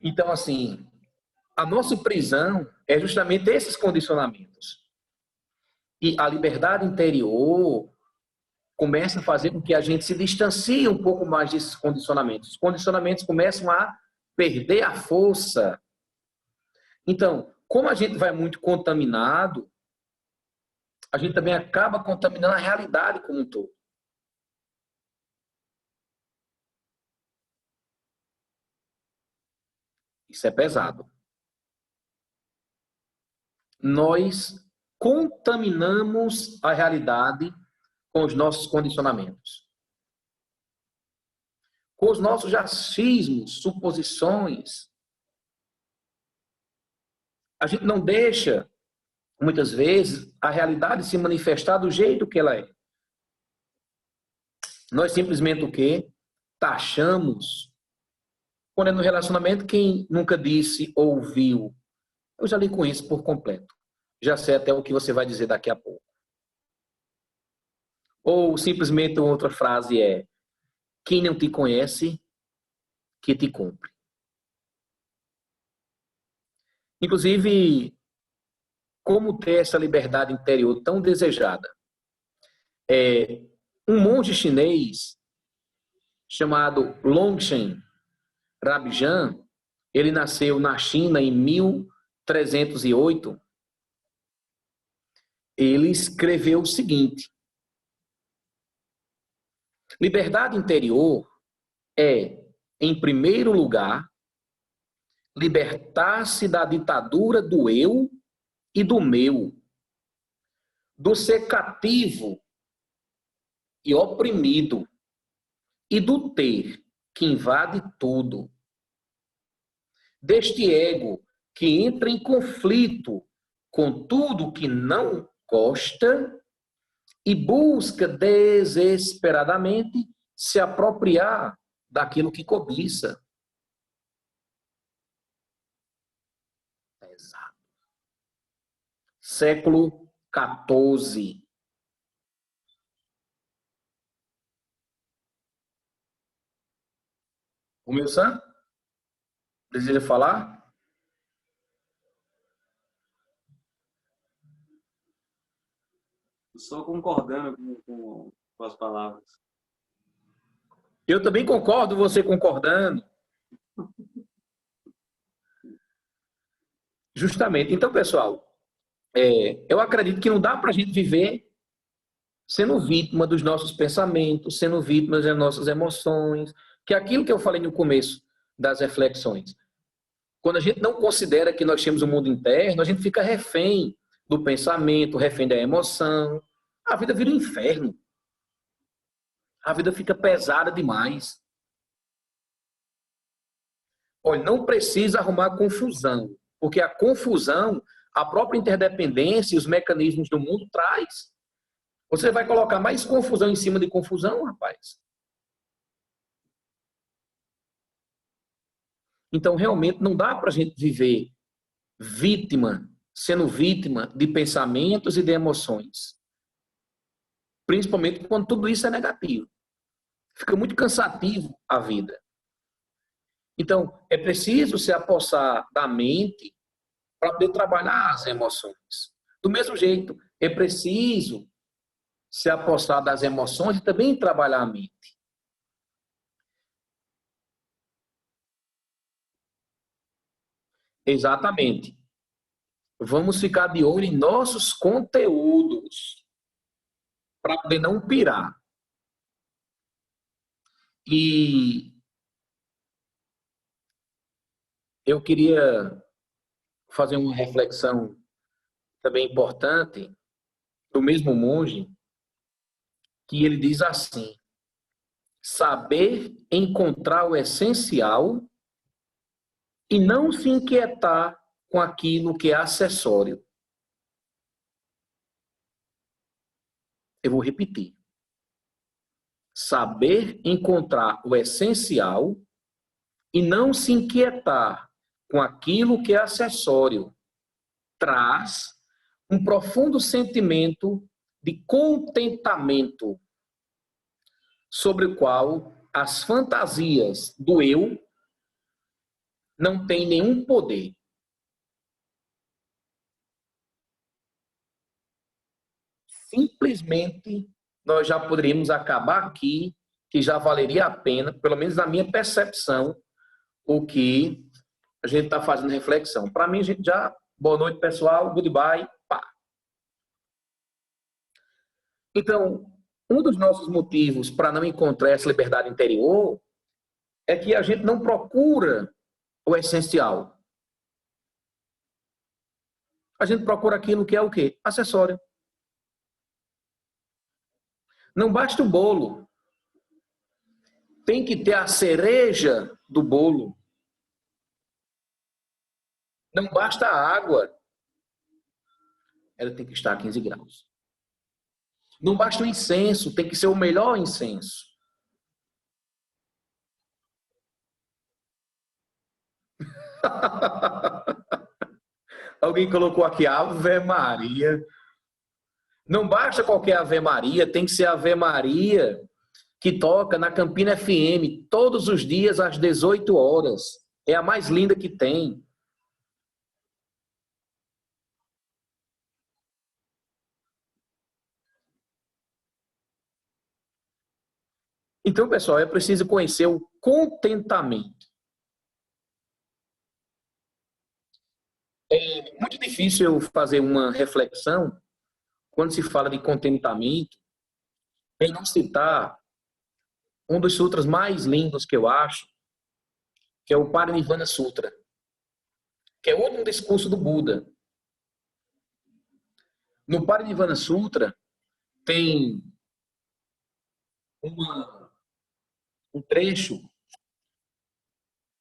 Speaker 1: Então, assim, a nossa prisão é justamente esses condicionamentos. E a liberdade interior começa a fazer com que a gente se distancie um pouco mais desses condicionamentos. Os condicionamentos começam a perder a força. Então, como a gente vai muito contaminado, a gente também acaba contaminando a realidade como um todo. Isso é pesado. Nós contaminamos a realidade com os nossos condicionamentos. Com os nossos achismos, suposições. A gente não deixa, muitas vezes, a realidade se manifestar do jeito que ela é. Nós simplesmente o quê? Taxamos. Quando é no relacionamento, quem nunca disse ou viu? Eu já li com isso por completo. Já sei até o que você vai dizer daqui a pouco. Ou simplesmente outra frase é: quem não te conhece, que te compre. Inclusive, como ter essa liberdade interior tão desejada? Um monge chinês chamado Longshen Rabjan, ele nasceu na China em 1308. Ele escreveu o seguinte: liberdade interior é, em primeiro lugar, libertar-se da ditadura do eu e do meu, do ser cativo e oprimido, e do ter, que invade tudo, deste ego que entra em conflito com tudo que não gosta e busca desesperadamente se apropriar daquilo que cobiça. Exato. Século XIV. O meu Sam? Deseja falar?
Speaker 3: Só concordando com as palavras.
Speaker 1: Eu também concordo, você concordando. Justamente. Então, pessoal, eu acredito que não dá para a gente viver sendo vítima dos nossos pensamentos, sendo vítima das nossas emoções, que é aquilo que eu falei no começo das reflexões. Quando a gente não considera que nós temos um mundo interno, a gente fica refém do pensamento, refém da emoção. A vida vira um inferno. A vida fica pesada demais. Olha, não precisa arrumar confusão, porque a confusão, a própria interdependência e os mecanismos do mundo traz. Você vai colocar mais confusão em cima de confusão, rapaz? Então, realmente, não dá para a gente viver sendo vítima de pensamentos e de emoções. Principalmente quando tudo isso é negativo. Fica muito cansativo a vida. Então, é preciso se apossar da mente para poder trabalhar as emoções. Do mesmo jeito, é preciso se apossar das emoções e também trabalhar a mente. Exatamente. Vamos ficar de olho em nossos conteúdos para poder não pirar. E eu queria fazer uma reflexão também importante do mesmo monge, que ele diz assim: saber encontrar o essencial e não se inquietar com aquilo que é acessório. Eu vou repetir. Saber encontrar o essencial e não se inquietar com aquilo que é acessório traz um profundo sentimento de contentamento sobre o qual as fantasias do eu não têm nenhum poder. Simplesmente nós já poderíamos acabar aqui, que já valeria a pena, pelo menos na minha percepção, o que a gente está fazendo reflexão. Para mim, a gente já... Boa noite, pessoal. Goodbye. Pá. Então, um dos nossos motivos para não encontrar essa liberdade interior é que a gente não procura o essencial. A gente procura aquilo que é o quê? Acessório. Não basta o bolo. Tem que ter a cereja do bolo. Não basta a água. Ela tem que estar a 15 graus. Não basta o incenso, tem que ser o melhor incenso. Alguém colocou aqui Ave Maria. Não basta qualquer Ave Maria, tem que ser Ave Maria que toca na Campina FM todos os dias às 18 horas. É a mais linda que tem. Então, pessoal, é preciso conhecer o contentamento. É muito difícil eu fazer uma reflexão quando se fala de contentamento e não citar um dos sutras mais lindos que eu acho, que é o Parinirvana Sutra, que é o último discurso do Buda. No Parinirvana Sutra tem um trecho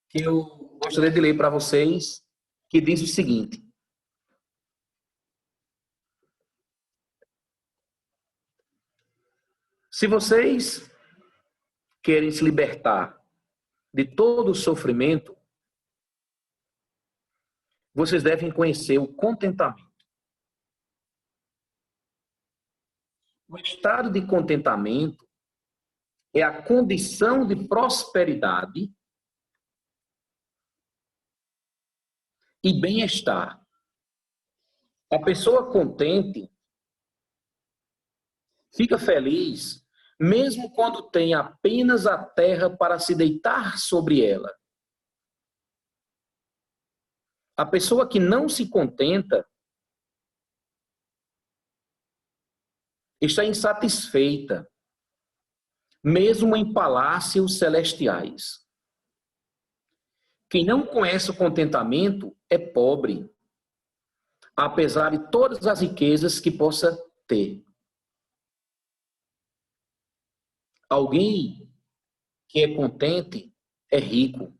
Speaker 1: que eu gostaria de ler para vocês, que diz o seguinte: se vocês querem se libertar de todo o sofrimento, vocês devem conhecer o contentamento. O estado de contentamento é a condição de prosperidade e bem-estar. A pessoa contente fica feliz mesmo quando tem apenas a terra para se deitar sobre ela. A pessoa que não se contenta está insatisfeita, mesmo em palácios celestiais. Quem não conhece o contentamento é pobre, apesar de todas as riquezas que possa ter. Alguém que é contente é rico,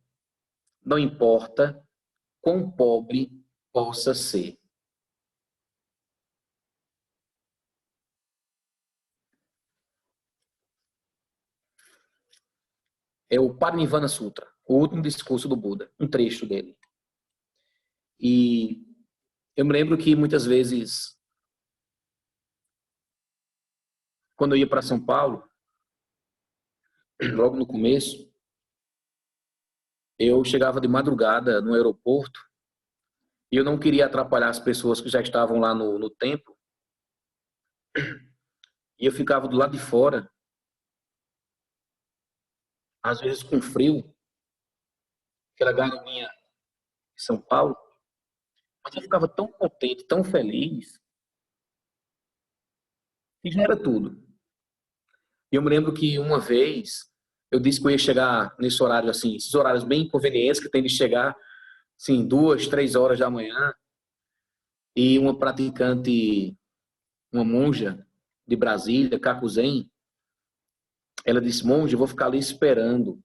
Speaker 1: não importa quão pobre possa ser. É o Parinirvana Sutra, o último discurso do Buda, um trecho dele. E eu me lembro que muitas vezes, quando eu ia para São Paulo, logo no começo, eu chegava de madrugada no aeroporto e eu não queria atrapalhar as pessoas que já estavam lá no templo. E eu ficava do lado de fora, às vezes com frio, aquela garoinha de São Paulo. Mas eu ficava tão contente, tão feliz, que já era tudo. E eu me lembro que uma vez eu disse que eu ia chegar nesse horário assim, esses horários bem inconvenientes que tem de chegar, assim, 2, 3 horas da manhã, e uma praticante, uma monja de Brasília, Kakuzen, ela disse: monge, eu vou ficar ali esperando.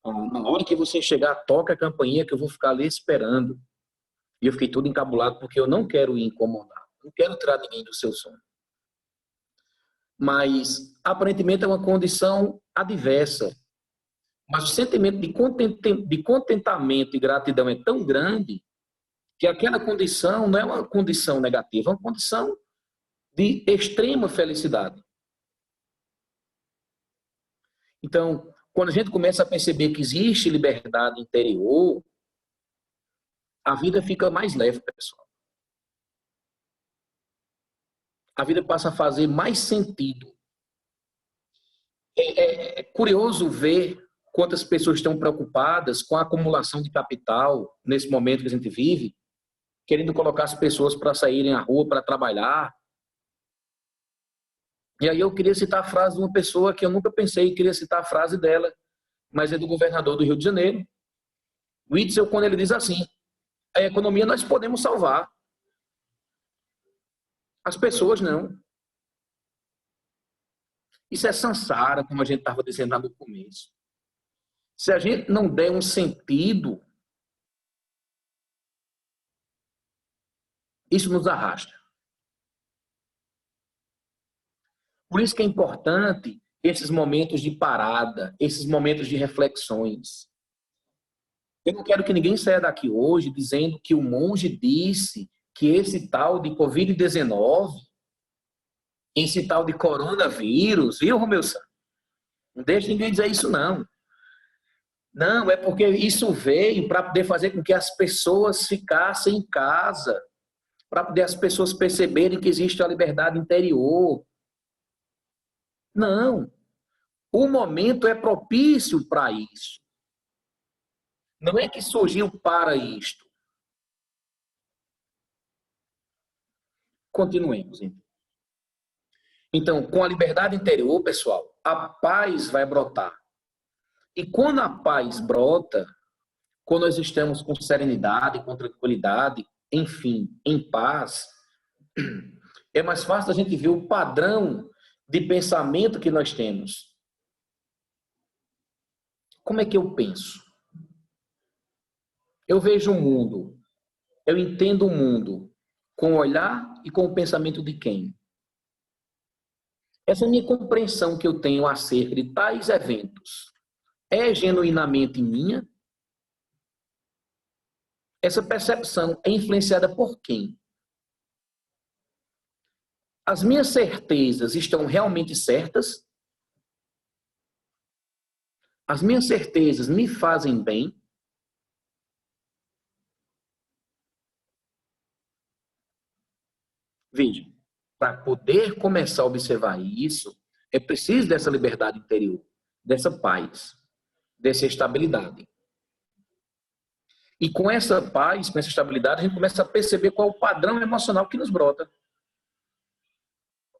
Speaker 1: Na hora que você chegar, toca a campainha que eu vou ficar ali esperando. E eu fiquei todo encabulado porque eu não quero ir incomodar, não quero tirar ninguém do seu sono. Mas aparentemente é uma condição adversa. Mas o sentimento de contentamento e gratidão é tão grande que aquela condição não é uma condição negativa, é uma condição de extrema felicidade. Então, quando a gente começa a perceber que existe liberdade interior, a vida fica mais leve, pessoal. A vida passa a fazer mais sentido. É curioso ver quantas pessoas estão preocupadas com a acumulação de capital nesse momento que a gente vive, querendo colocar as pessoas para saírem à rua, para trabalhar. E aí eu queria citar a frase de uma pessoa que eu nunca pensei, queria citar a frase dela, mas é do governador do Rio de Janeiro, Witzel, quando ele diz assim: a economia nós podemos salvar, as pessoas não. Isso é samsara, como a gente estava dizendo lá no começo. Se a gente não der um sentido, isso nos arrasta. Por isso que é importante esses momentos de parada, esses momentos de reflexões. Eu não quero que ninguém saia daqui hoje dizendo que o monge disse que esse tal de Covid-19, esse tal de coronavírus, viu, Romeu Santos? Não deixe ninguém dizer isso, não. Não, é porque isso veio para poder fazer com que as pessoas ficassem em casa, para poder as pessoas perceberem que existe a liberdade interior. Não. O momento é propício para isso. Não é que surgiu para isto. Continuemos, então. Então, com a liberdade interior, pessoal, a paz vai brotar. E quando a paz brota, quando nós estamos com serenidade, com tranquilidade, enfim, em paz, é mais fácil a gente ver o padrão de pensamento que nós temos. Como é que eu penso? Eu vejo o mundo, eu entendo o mundo com o olhar e com o pensamento de quem? Essa minha compreensão que eu tenho acerca de tais eventos é genuinamente minha? Essa percepção é influenciada por quem? As minhas certezas estão realmente certas? As minhas certezas me fazem bem? Veja, para poder começar a observar isso, é preciso dessa liberdade interior, dessa paz, dessa estabilidade. E com essa paz, com essa estabilidade, a gente começa a perceber qual é o padrão emocional que nos brota.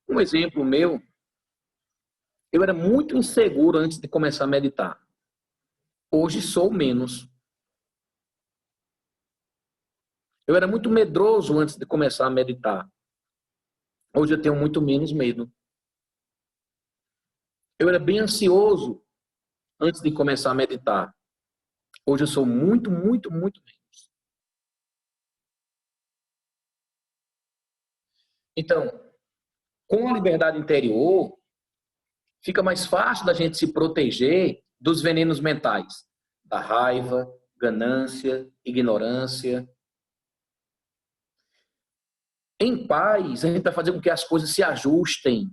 Speaker 1: Um exemplo meu, eu era muito inseguro antes de começar a meditar. Hoje sou menos. Eu era muito medroso antes de começar a meditar. Hoje eu tenho muito menos medo. Eu era bem ansioso antes de começar a meditar. Hoje eu sou muito, muito, muito menos. Então, com a liberdade interior, fica mais fácil da gente se proteger dos venenos mentais, da raiva, ganância, ignorância. Em paz, a gente vai fazer com que as coisas se ajustem,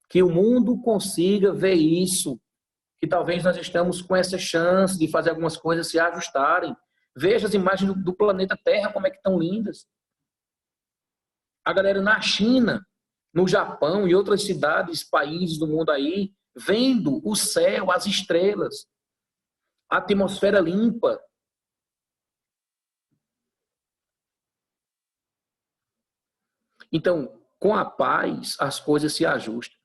Speaker 1: que o mundo consiga ver isso, que talvez nós estamos com essa chance de fazer algumas coisas se ajustarem. Veja as imagens do planeta Terra, como é que estão lindas. A galera na China, no Japão e outras cidades, países do mundo aí, vendo o céu, as estrelas, a atmosfera limpa. Então, com a paz, as coisas se ajustam.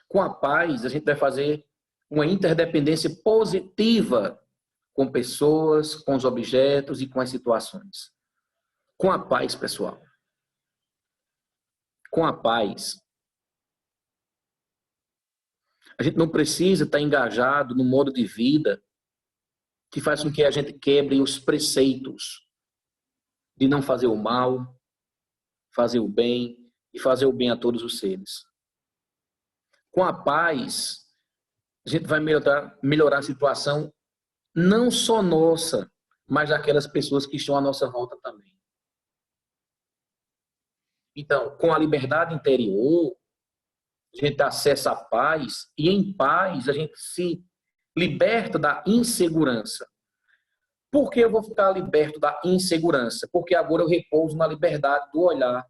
Speaker 1: Com a paz, a gente vai fazer uma interdependência positiva com pessoas, com os objetos e com as situações. Com a paz, pessoal. Com a paz, a gente não precisa estar engajado no modo de vida que faz com que a gente quebre os preceitos de não fazer o mal, fazer o bem e fazer o bem a todos os seres. Com a paz, a gente vai melhorar a situação não só nossa, mas daquelas pessoas que estão à nossa volta também. Então, com a liberdade interior, a gente acessa a paz e em paz a gente se liberta da insegurança. Por que eu vou ficar liberto da insegurança? Porque agora eu repouso na liberdade do olhar.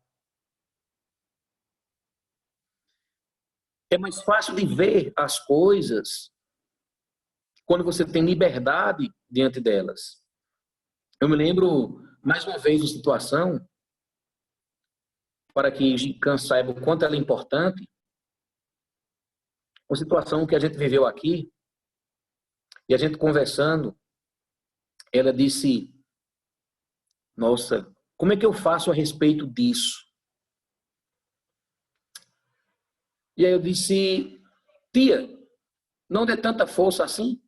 Speaker 1: É mais fácil de ver as coisas quando você tem liberdade diante delas. Eu me lembro, mais uma vez, de situação, para que Gikan saiba o quanto ela é importante, uma situação que a gente viveu aqui, e a gente conversando, ela disse, nossa, como é que eu faço a respeito disso? E aí eu disse, tia, não dê tanta força assim.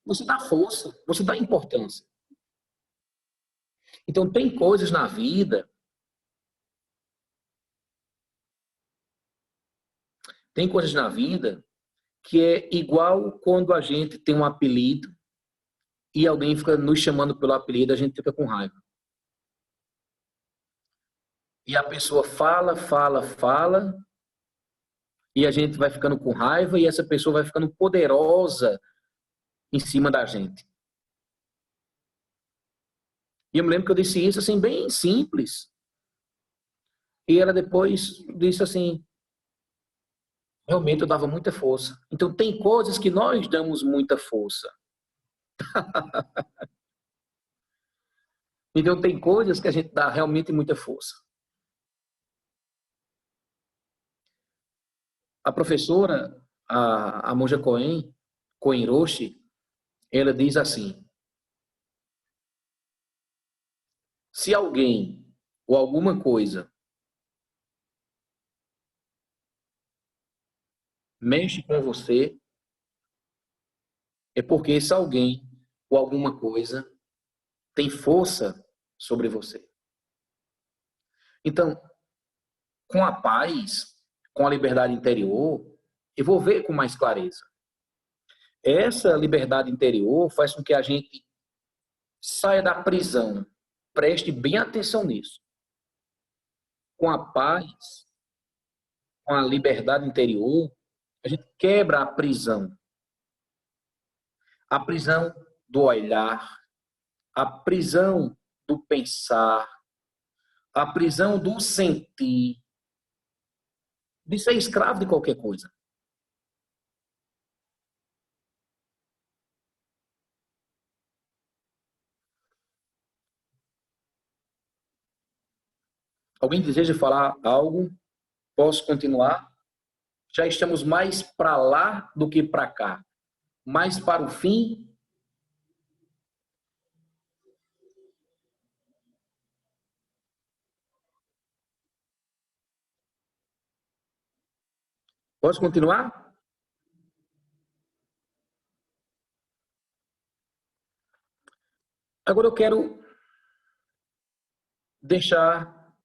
Speaker 1: Você dá força, você dá importância. Então tem coisas na vida, que é igual quando a gente tem um apelido e alguém fica nos chamando pelo apelido, a gente fica com raiva. E a pessoa fala, fala, fala, e a gente vai ficando com raiva e essa pessoa vai ficando poderosa em cima da gente. E eu me lembro que eu disse isso assim, bem simples. E ela depois disse assim, realmente eu dava muita força. Então tem coisas que nós damos muita força. Então tem coisas que a gente dá realmente muita força. A professora, a Monja Koen Roshi, ela diz assim, se alguém ou alguma coisa mexe com você, é porque esse alguém ou alguma coisa tem força sobre você. Então, com a paz, com a liberdade interior, eu vou ver com mais clareza. Essa liberdade interior faz com que a gente saia da prisão. Preste bem atenção nisso. Com a paz, com a liberdade interior, a gente quebra a prisão. A prisão do olhar, a prisão do pensar, a prisão do sentir, de ser escravo de qualquer coisa. Alguém deseja falar algo? Posso continuar? Já estamos mais para lá do que para cá. Mais para o fim. Posso continuar? Agora eu quero deixar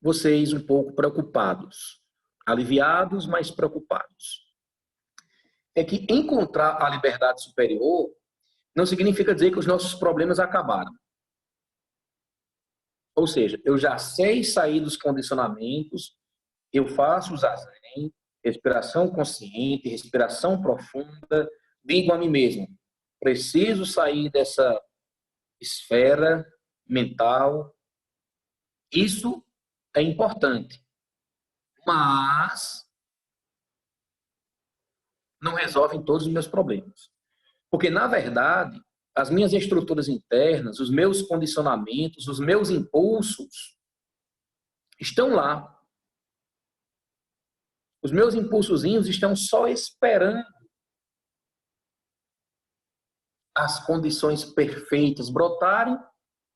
Speaker 1: vocês um pouco preocupados. Aliviados, mas preocupados. É que encontrar a liberdade superior não significa dizer que os nossos problemas acabaram. Ou seja, eu já sei sair dos condicionamentos, eu faço o zazen, respiração consciente, respiração profunda, digo a mim mesmo, preciso sair dessa esfera mental. Isso é importante, mas não resolve todos os meus problemas. Porque, na verdade, as minhas estruturas internas, os meus condicionamentos, os meus impulsos estão lá. Os meus impulsozinhos estão só esperando as condições perfeitas brotarem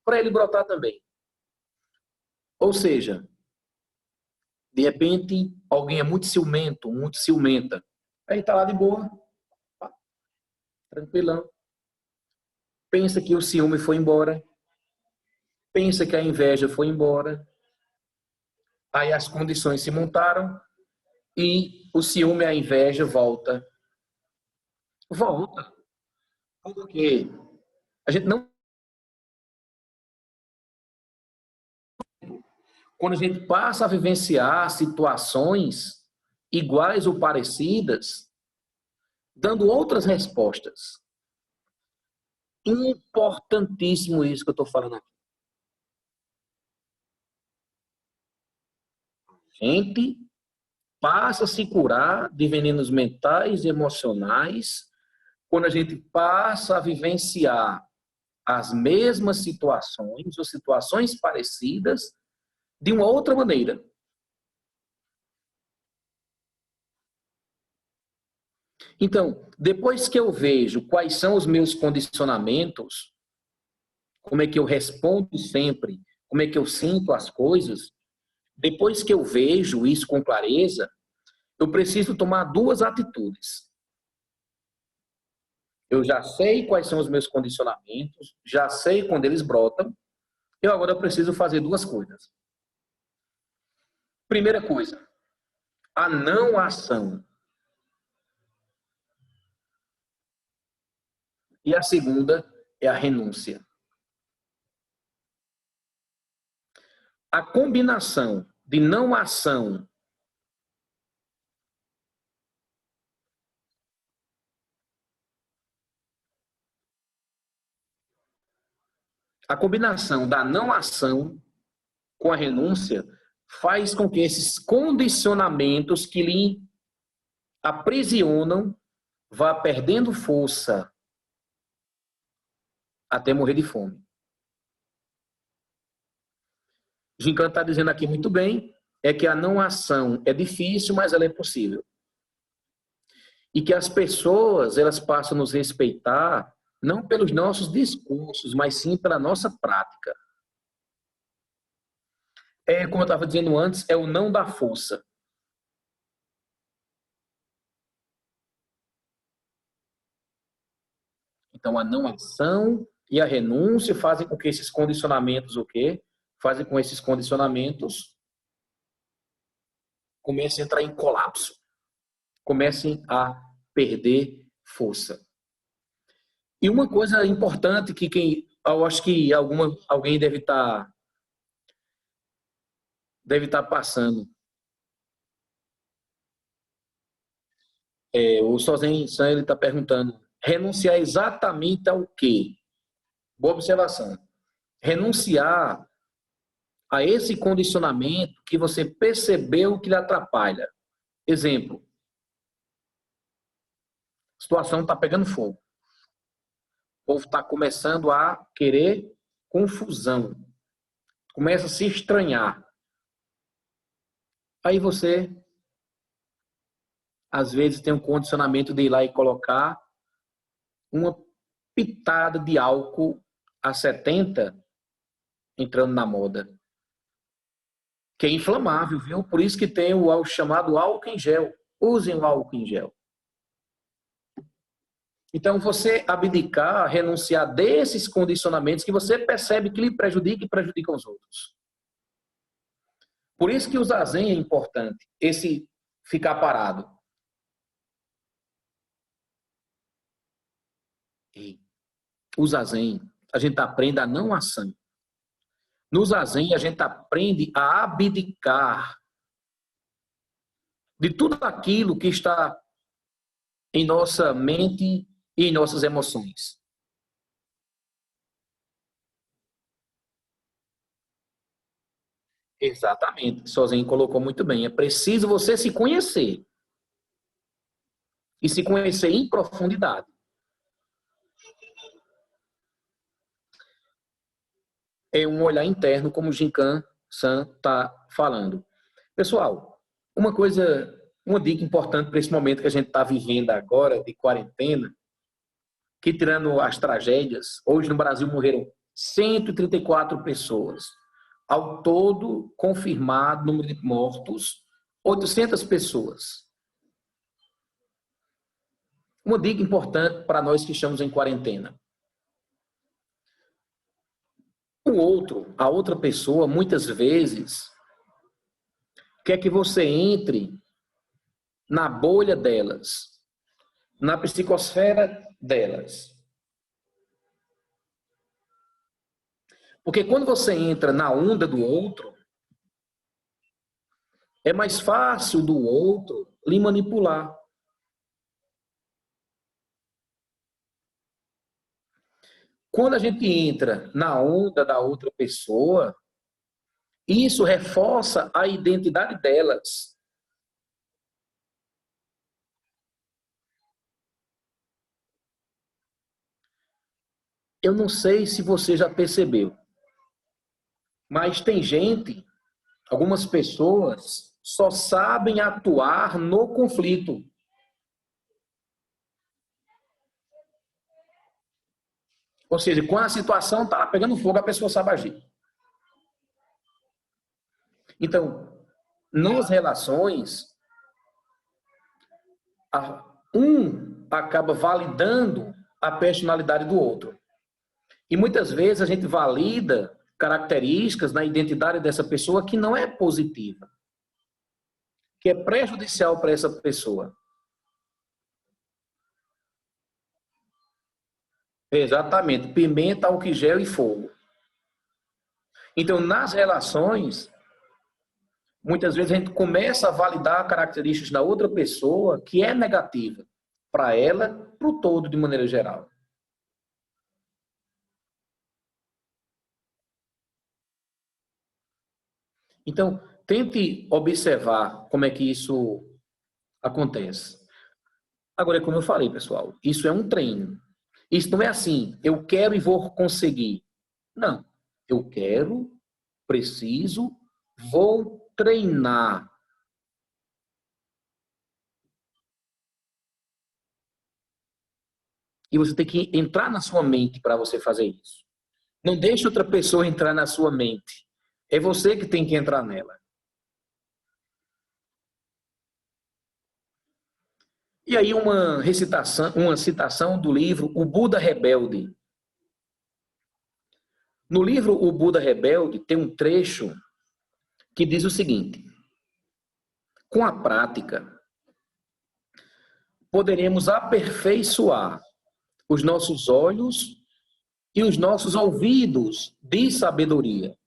Speaker 1: para ele brotar também. Ou seja, de repente, alguém é muito ciumento, muito ciumenta. Aí está lá de boa, tranquilão. Pensa que o ciúme foi embora. Pensa que a inveja foi embora. Aí as condições se montaram e o ciúme e a inveja volta. Volta. Porque a gente não... Quando a gente passa a vivenciar situações iguais ou parecidas, dando outras respostas. Importantíssimo isso que eu estou falando aqui. A gente passa a se curar de venenos mentais e emocionais quando a gente passa a vivenciar as mesmas situações ou situações parecidas de uma outra maneira. Então, depois que eu vejo quais são os meus condicionamentos, como é que eu respondo sempre, como é que eu sinto as coisas, depois que eu vejo isso com clareza, eu preciso tomar duas atitudes. Eu já sei quais são os meus condicionamentos, já sei quando eles brotam, eu agora preciso fazer duas coisas. Primeira coisa, a não ação. E a segunda é a renúncia. A combinação de não ação da não ação com a renúncia faz com que esses condicionamentos que lhe aprisionam vá perdendo força até morrer de fome. Gincan está dizendo aqui muito bem, é que a não ação é difícil, mas ela é possível. E que as pessoas, elas passam a nos respeitar não pelos nossos discursos, mas sim pela nossa prática. Como eu estava dizendo antes, é o não da força. Então, a não ação e a renúncia fazem com que esses condicionamentos, o quê? Fazem com que esses condicionamentos comecem a entrar em colapso. Comecem a perder força. E uma coisa importante que eu acho que alguém deve estar passando. O Sozen San, ele está perguntando, renunciar exatamente ao quê? Boa observação. Renunciar a esse condicionamento que você percebeu que lhe atrapalha. Exemplo. A situação está pegando fogo. O povo está começando a querer confusão. Começa a se estranhar. Aí você, às vezes, tem um condicionamento de ir lá e colocar uma pitada de álcool a 70 entrando na moda, que é inflamável, viu? Por isso que tem o chamado álcool em gel. Usem o álcool em gel. Então, você abdicar, renunciar desses condicionamentos que você percebe que lhe prejudicam e prejudicam os outros. Por isso que o zazen é importante, esse ficar parado. E o zazen, a gente aprende a não ação. No zazen, a gente aprende a abdicar de tudo aquilo que está em nossa mente e em nossas emoções. Exatamente. Sozinho colocou muito bem. É preciso você se conhecer. E se conhecer em profundidade. É um olhar interno, como o Jinkan San está falando. Pessoal, uma dica importante para esse momento que a gente está vivendo agora, de quarentena, que tirando as tragédias, hoje no Brasil morreram 134 pessoas. Ao todo, confirmado, número de mortos, 800 pessoas. Uma dica importante para nós que estamos em quarentena. A outra pessoa, muitas vezes, quer que você entre na bolha delas, na psicosfera delas. Porque quando você entra na onda do outro, é mais fácil do outro lhe manipular. Quando a gente entra na onda da outra pessoa, isso reforça a identidade delas. Eu não sei se você já percebeu, mas tem gente, algumas pessoas, só sabem atuar no conflito. Ou seja, quando a situação está pegando fogo, a pessoa sabe agir. Então, nas relações, um acaba validando a personalidade do outro. E muitas vezes a gente valida características na identidade dessa pessoa que não é positiva, que é prejudicial para essa pessoa. Exatamente, pimenta, álcool gel e fogo. Então, nas relações, muitas vezes a gente começa a validar características da outra pessoa que é negativa para ela, para o todo, de maneira geral. Então, tente observar como é que isso acontece. Agora, como eu falei, pessoal, isso é um treino. Isso não é assim, eu quero e vou conseguir. Não, eu quero, preciso, vou treinar. E você tem que entrar na sua mente para você fazer isso. Não deixe outra pessoa entrar na sua mente. É você que tem que entrar nela. E aí uma citação do livro O Buda Rebelde. No livro O Buda Rebelde tem um trecho que diz o seguinte: com a prática, poderemos aperfeiçoar os nossos olhos e os nossos ouvidos de sabedoria,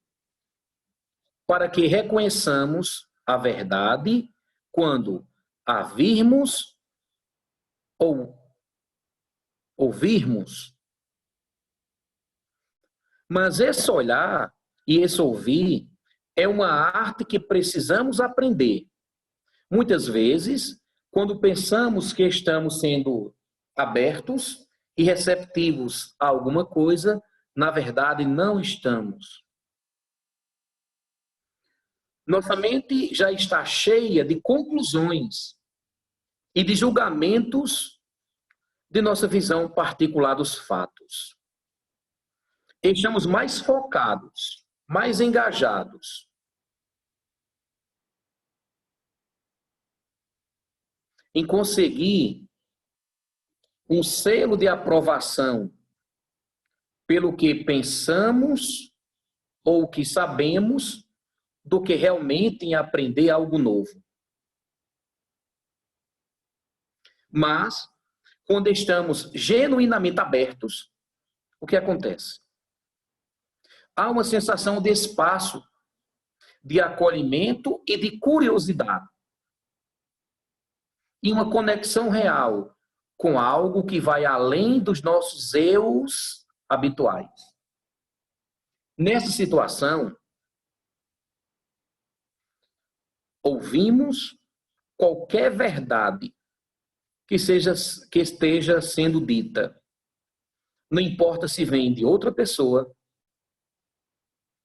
Speaker 1: para que reconheçamos a verdade quando a virmos ou ouvirmos. Mas esse olhar e esse ouvir é uma arte que precisamos aprender. Muitas vezes, quando pensamos que estamos sendo abertos e receptivos a alguma coisa, na verdade não estamos. Nossa mente já está cheia de conclusões e de julgamentos de nossa visão particular dos fatos. Estamos mais focados, mais engajados em conseguir um selo de aprovação pelo que pensamos ou o que sabemos, do que realmente em aprender algo novo. Mas, quando estamos genuinamente abertos, o que acontece? Há uma sensação de espaço, de acolhimento e de curiosidade. E uma conexão real com algo que vai além dos nossos eus habituais. Nessa situação, ouvimos qualquer verdade que esteja sendo dita. Não importa se vem de outra pessoa,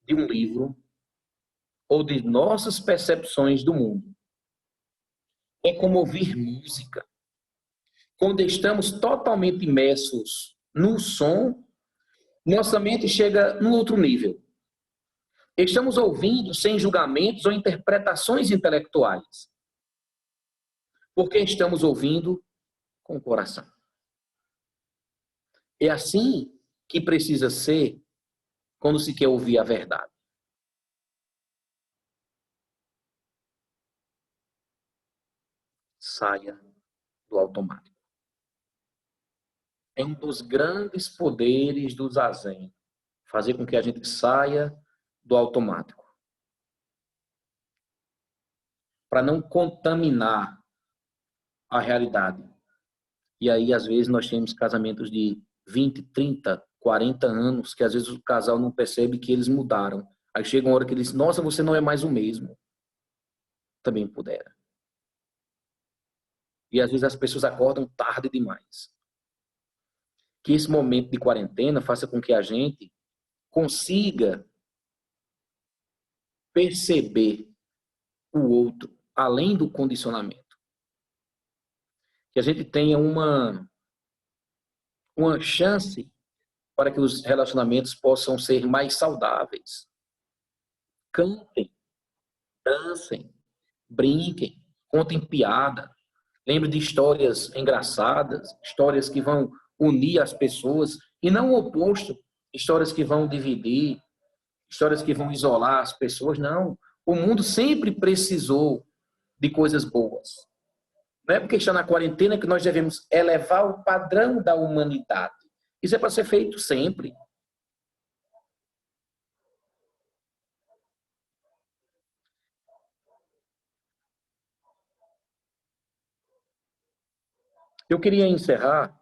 Speaker 1: de um livro, ou de nossas percepções do mundo. É como ouvir música. Quando estamos totalmente imersos no som, nossa mente chega num outro nível. Estamos ouvindo sem julgamentos ou interpretações intelectuais. Porque estamos ouvindo com o coração. É assim que precisa ser quando se quer ouvir a verdade. Saia do automático. É um dos grandes poderes do Zazen, fazer com que a gente saia do automático. Para não contaminar a realidade. E aí, às vezes, nós temos casamentos de 20, 30, 40 anos, que às vezes o casal não percebe que eles mudaram. Aí chega uma hora que ele diz, nossa, você não é mais o mesmo. Também pudera. E às vezes as pessoas acordam tarde demais. Que esse momento de quarentena faça com que a gente consiga perceber o outro, além do condicionamento. Que a gente tenha uma chance para que os relacionamentos possam ser mais saudáveis. Cantem, dancem, brinquem, contem piada, lembre de histórias engraçadas, histórias que vão unir as pessoas e não o oposto, histórias que vão dividir, histórias que vão isolar as pessoas. Não, o mundo sempre precisou de coisas boas. Não é porque está na quarentena que nós devemos elevar o padrão da humanidade. Isso é para ser feito sempre. Eu queria encerrar,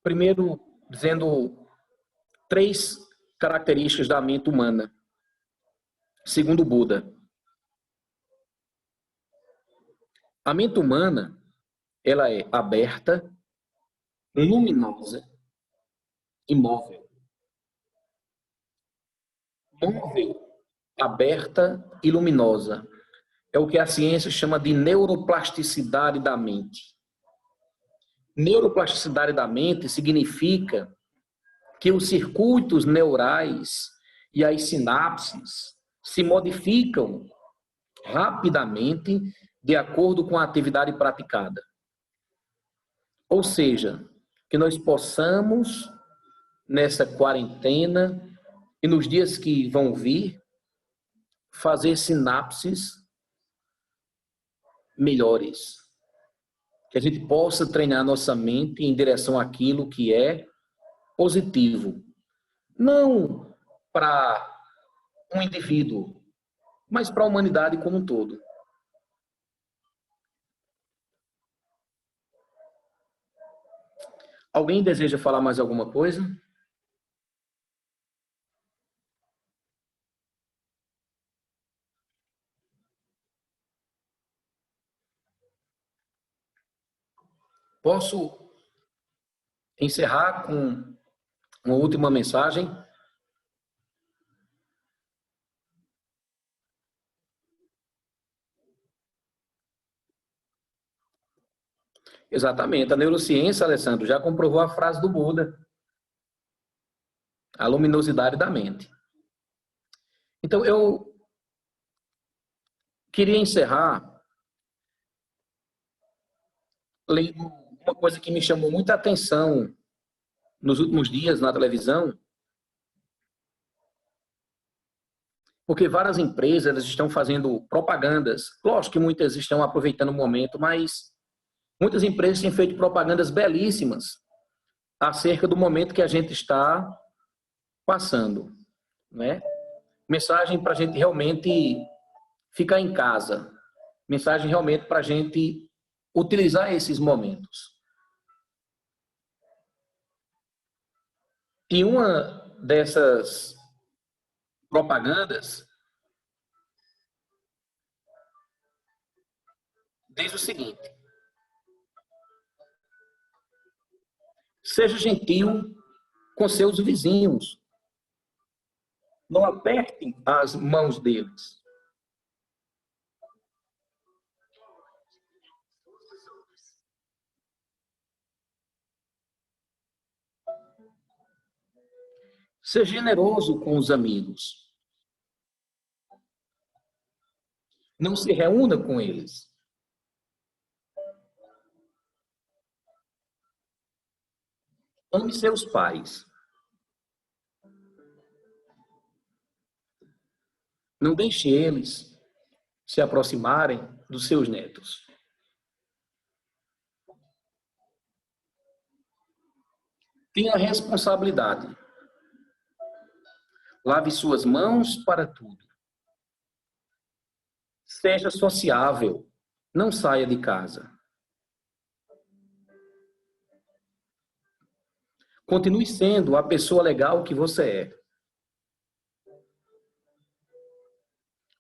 Speaker 1: primeiro, dizendo 3 características da mente humana, segundo Buda. A mente humana, ela é aberta, luminosa e móvel. Móvel, aberta e luminosa. É o que a ciência chama de neuroplasticidade da mente. Neuroplasticidade da mente significa que os circuitos neurais e as sinapses se modificam rapidamente de acordo com a atividade praticada. Ou seja, que nós possamos, nessa quarentena e nos dias que vão vir, fazer sinapses melhores. Que a gente possa treinar nossa mente em direção àquilo que é positivo. Não para um indivíduo, mas para a humanidade como um todo. Alguém deseja falar mais alguma coisa? Posso encerrar com uma última mensagem? Exatamente. A neurociência, Alessandro, já comprovou a frase do Buda, a luminosidade da mente. Então, eu queria encerrar lendo uma coisa que me chamou muita atenção nos últimos dias na televisão, porque várias empresas estão fazendo propagandas. Lógico que muitas estão aproveitando o momento, mas muitas empresas têm feito propagandas belíssimas acerca do momento que a gente está passando, né? Mensagem para a gente realmente ficar em casa. Mensagem realmente para a gente utilizar esses momentos. E uma dessas propagandas diz o seguinte: seja gentil com seus vizinhos. Não apertem as mãos deles. Seja generoso com os amigos. Não se reúna com eles. Ame seus pais. Não deixe eles se aproximarem dos seus netos. Tenha responsabilidade. Lave suas mãos para tudo. Seja sociável. Não saia de casa. Continue sendo a pessoa legal que você é.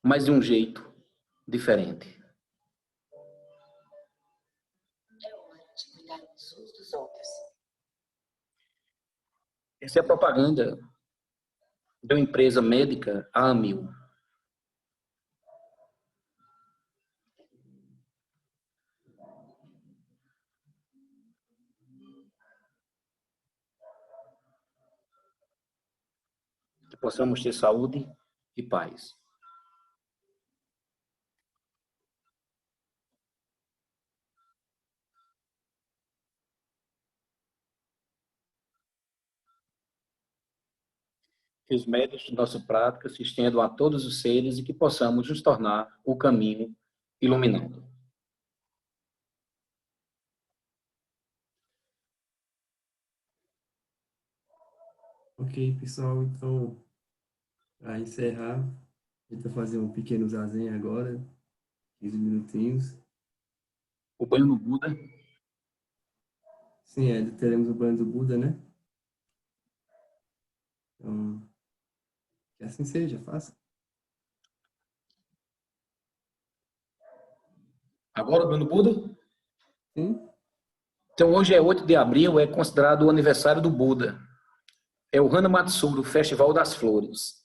Speaker 1: Mas de um jeito diferente. É hora de cuidar uns dos outros. Essa é a propaganda de uma empresa médica, a Amil. Que possamos ter saúde e paz. Que os méritos de nossa prática se estendam a todos os seres e que possamos nos tornar o caminho iluminado.
Speaker 2: Ok, pessoal, então, para encerrar, a gente vai fazer um pequeno zazen agora, 15 minutinhos.
Speaker 1: O banho no Buda.
Speaker 2: Sim, teremos o banho do Buda, né? Então, que assim seja, faça.
Speaker 1: Agora o banho no Buda?
Speaker 2: Sim,
Speaker 1: Então hoje é 8 de abril, é considerado o aniversário do Buda. É o Hana Matsuri, o Festival das Flores.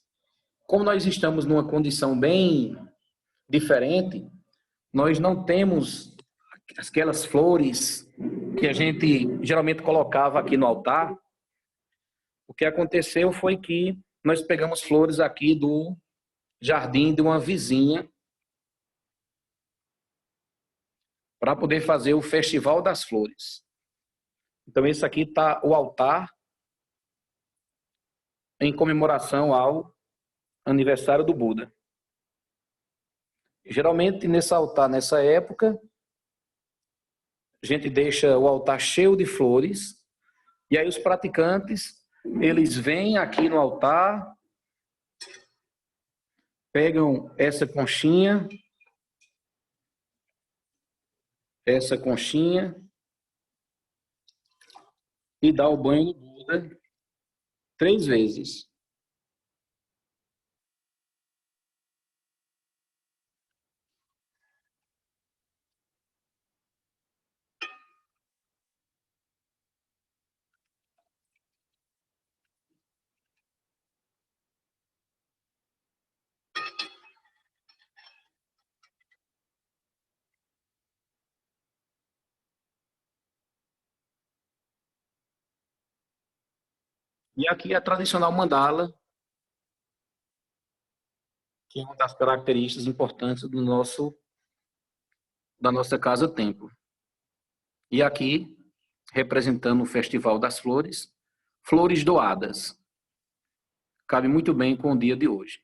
Speaker 1: Como nós estamos numa condição bem diferente, nós não temos aquelas flores que a gente geralmente colocava aqui no altar. O que aconteceu foi que nós pegamos flores aqui do jardim de uma vizinha para poder fazer o Festival das Flores. Então esse aqui está o altar em comemoração ao aniversário do Buda. Geralmente nesse altar, nessa época, a gente deixa o altar cheio de flores e aí os praticantes, eles vêm aqui no altar, pegam essa conchinha e dá o banho no Buda 3 vezes. E aqui a tradicional mandala, que é uma das características importantes da nossa casa-templo. E aqui, representando o Festival das Flores, flores doadas. Cabe muito bem com o dia de hoje.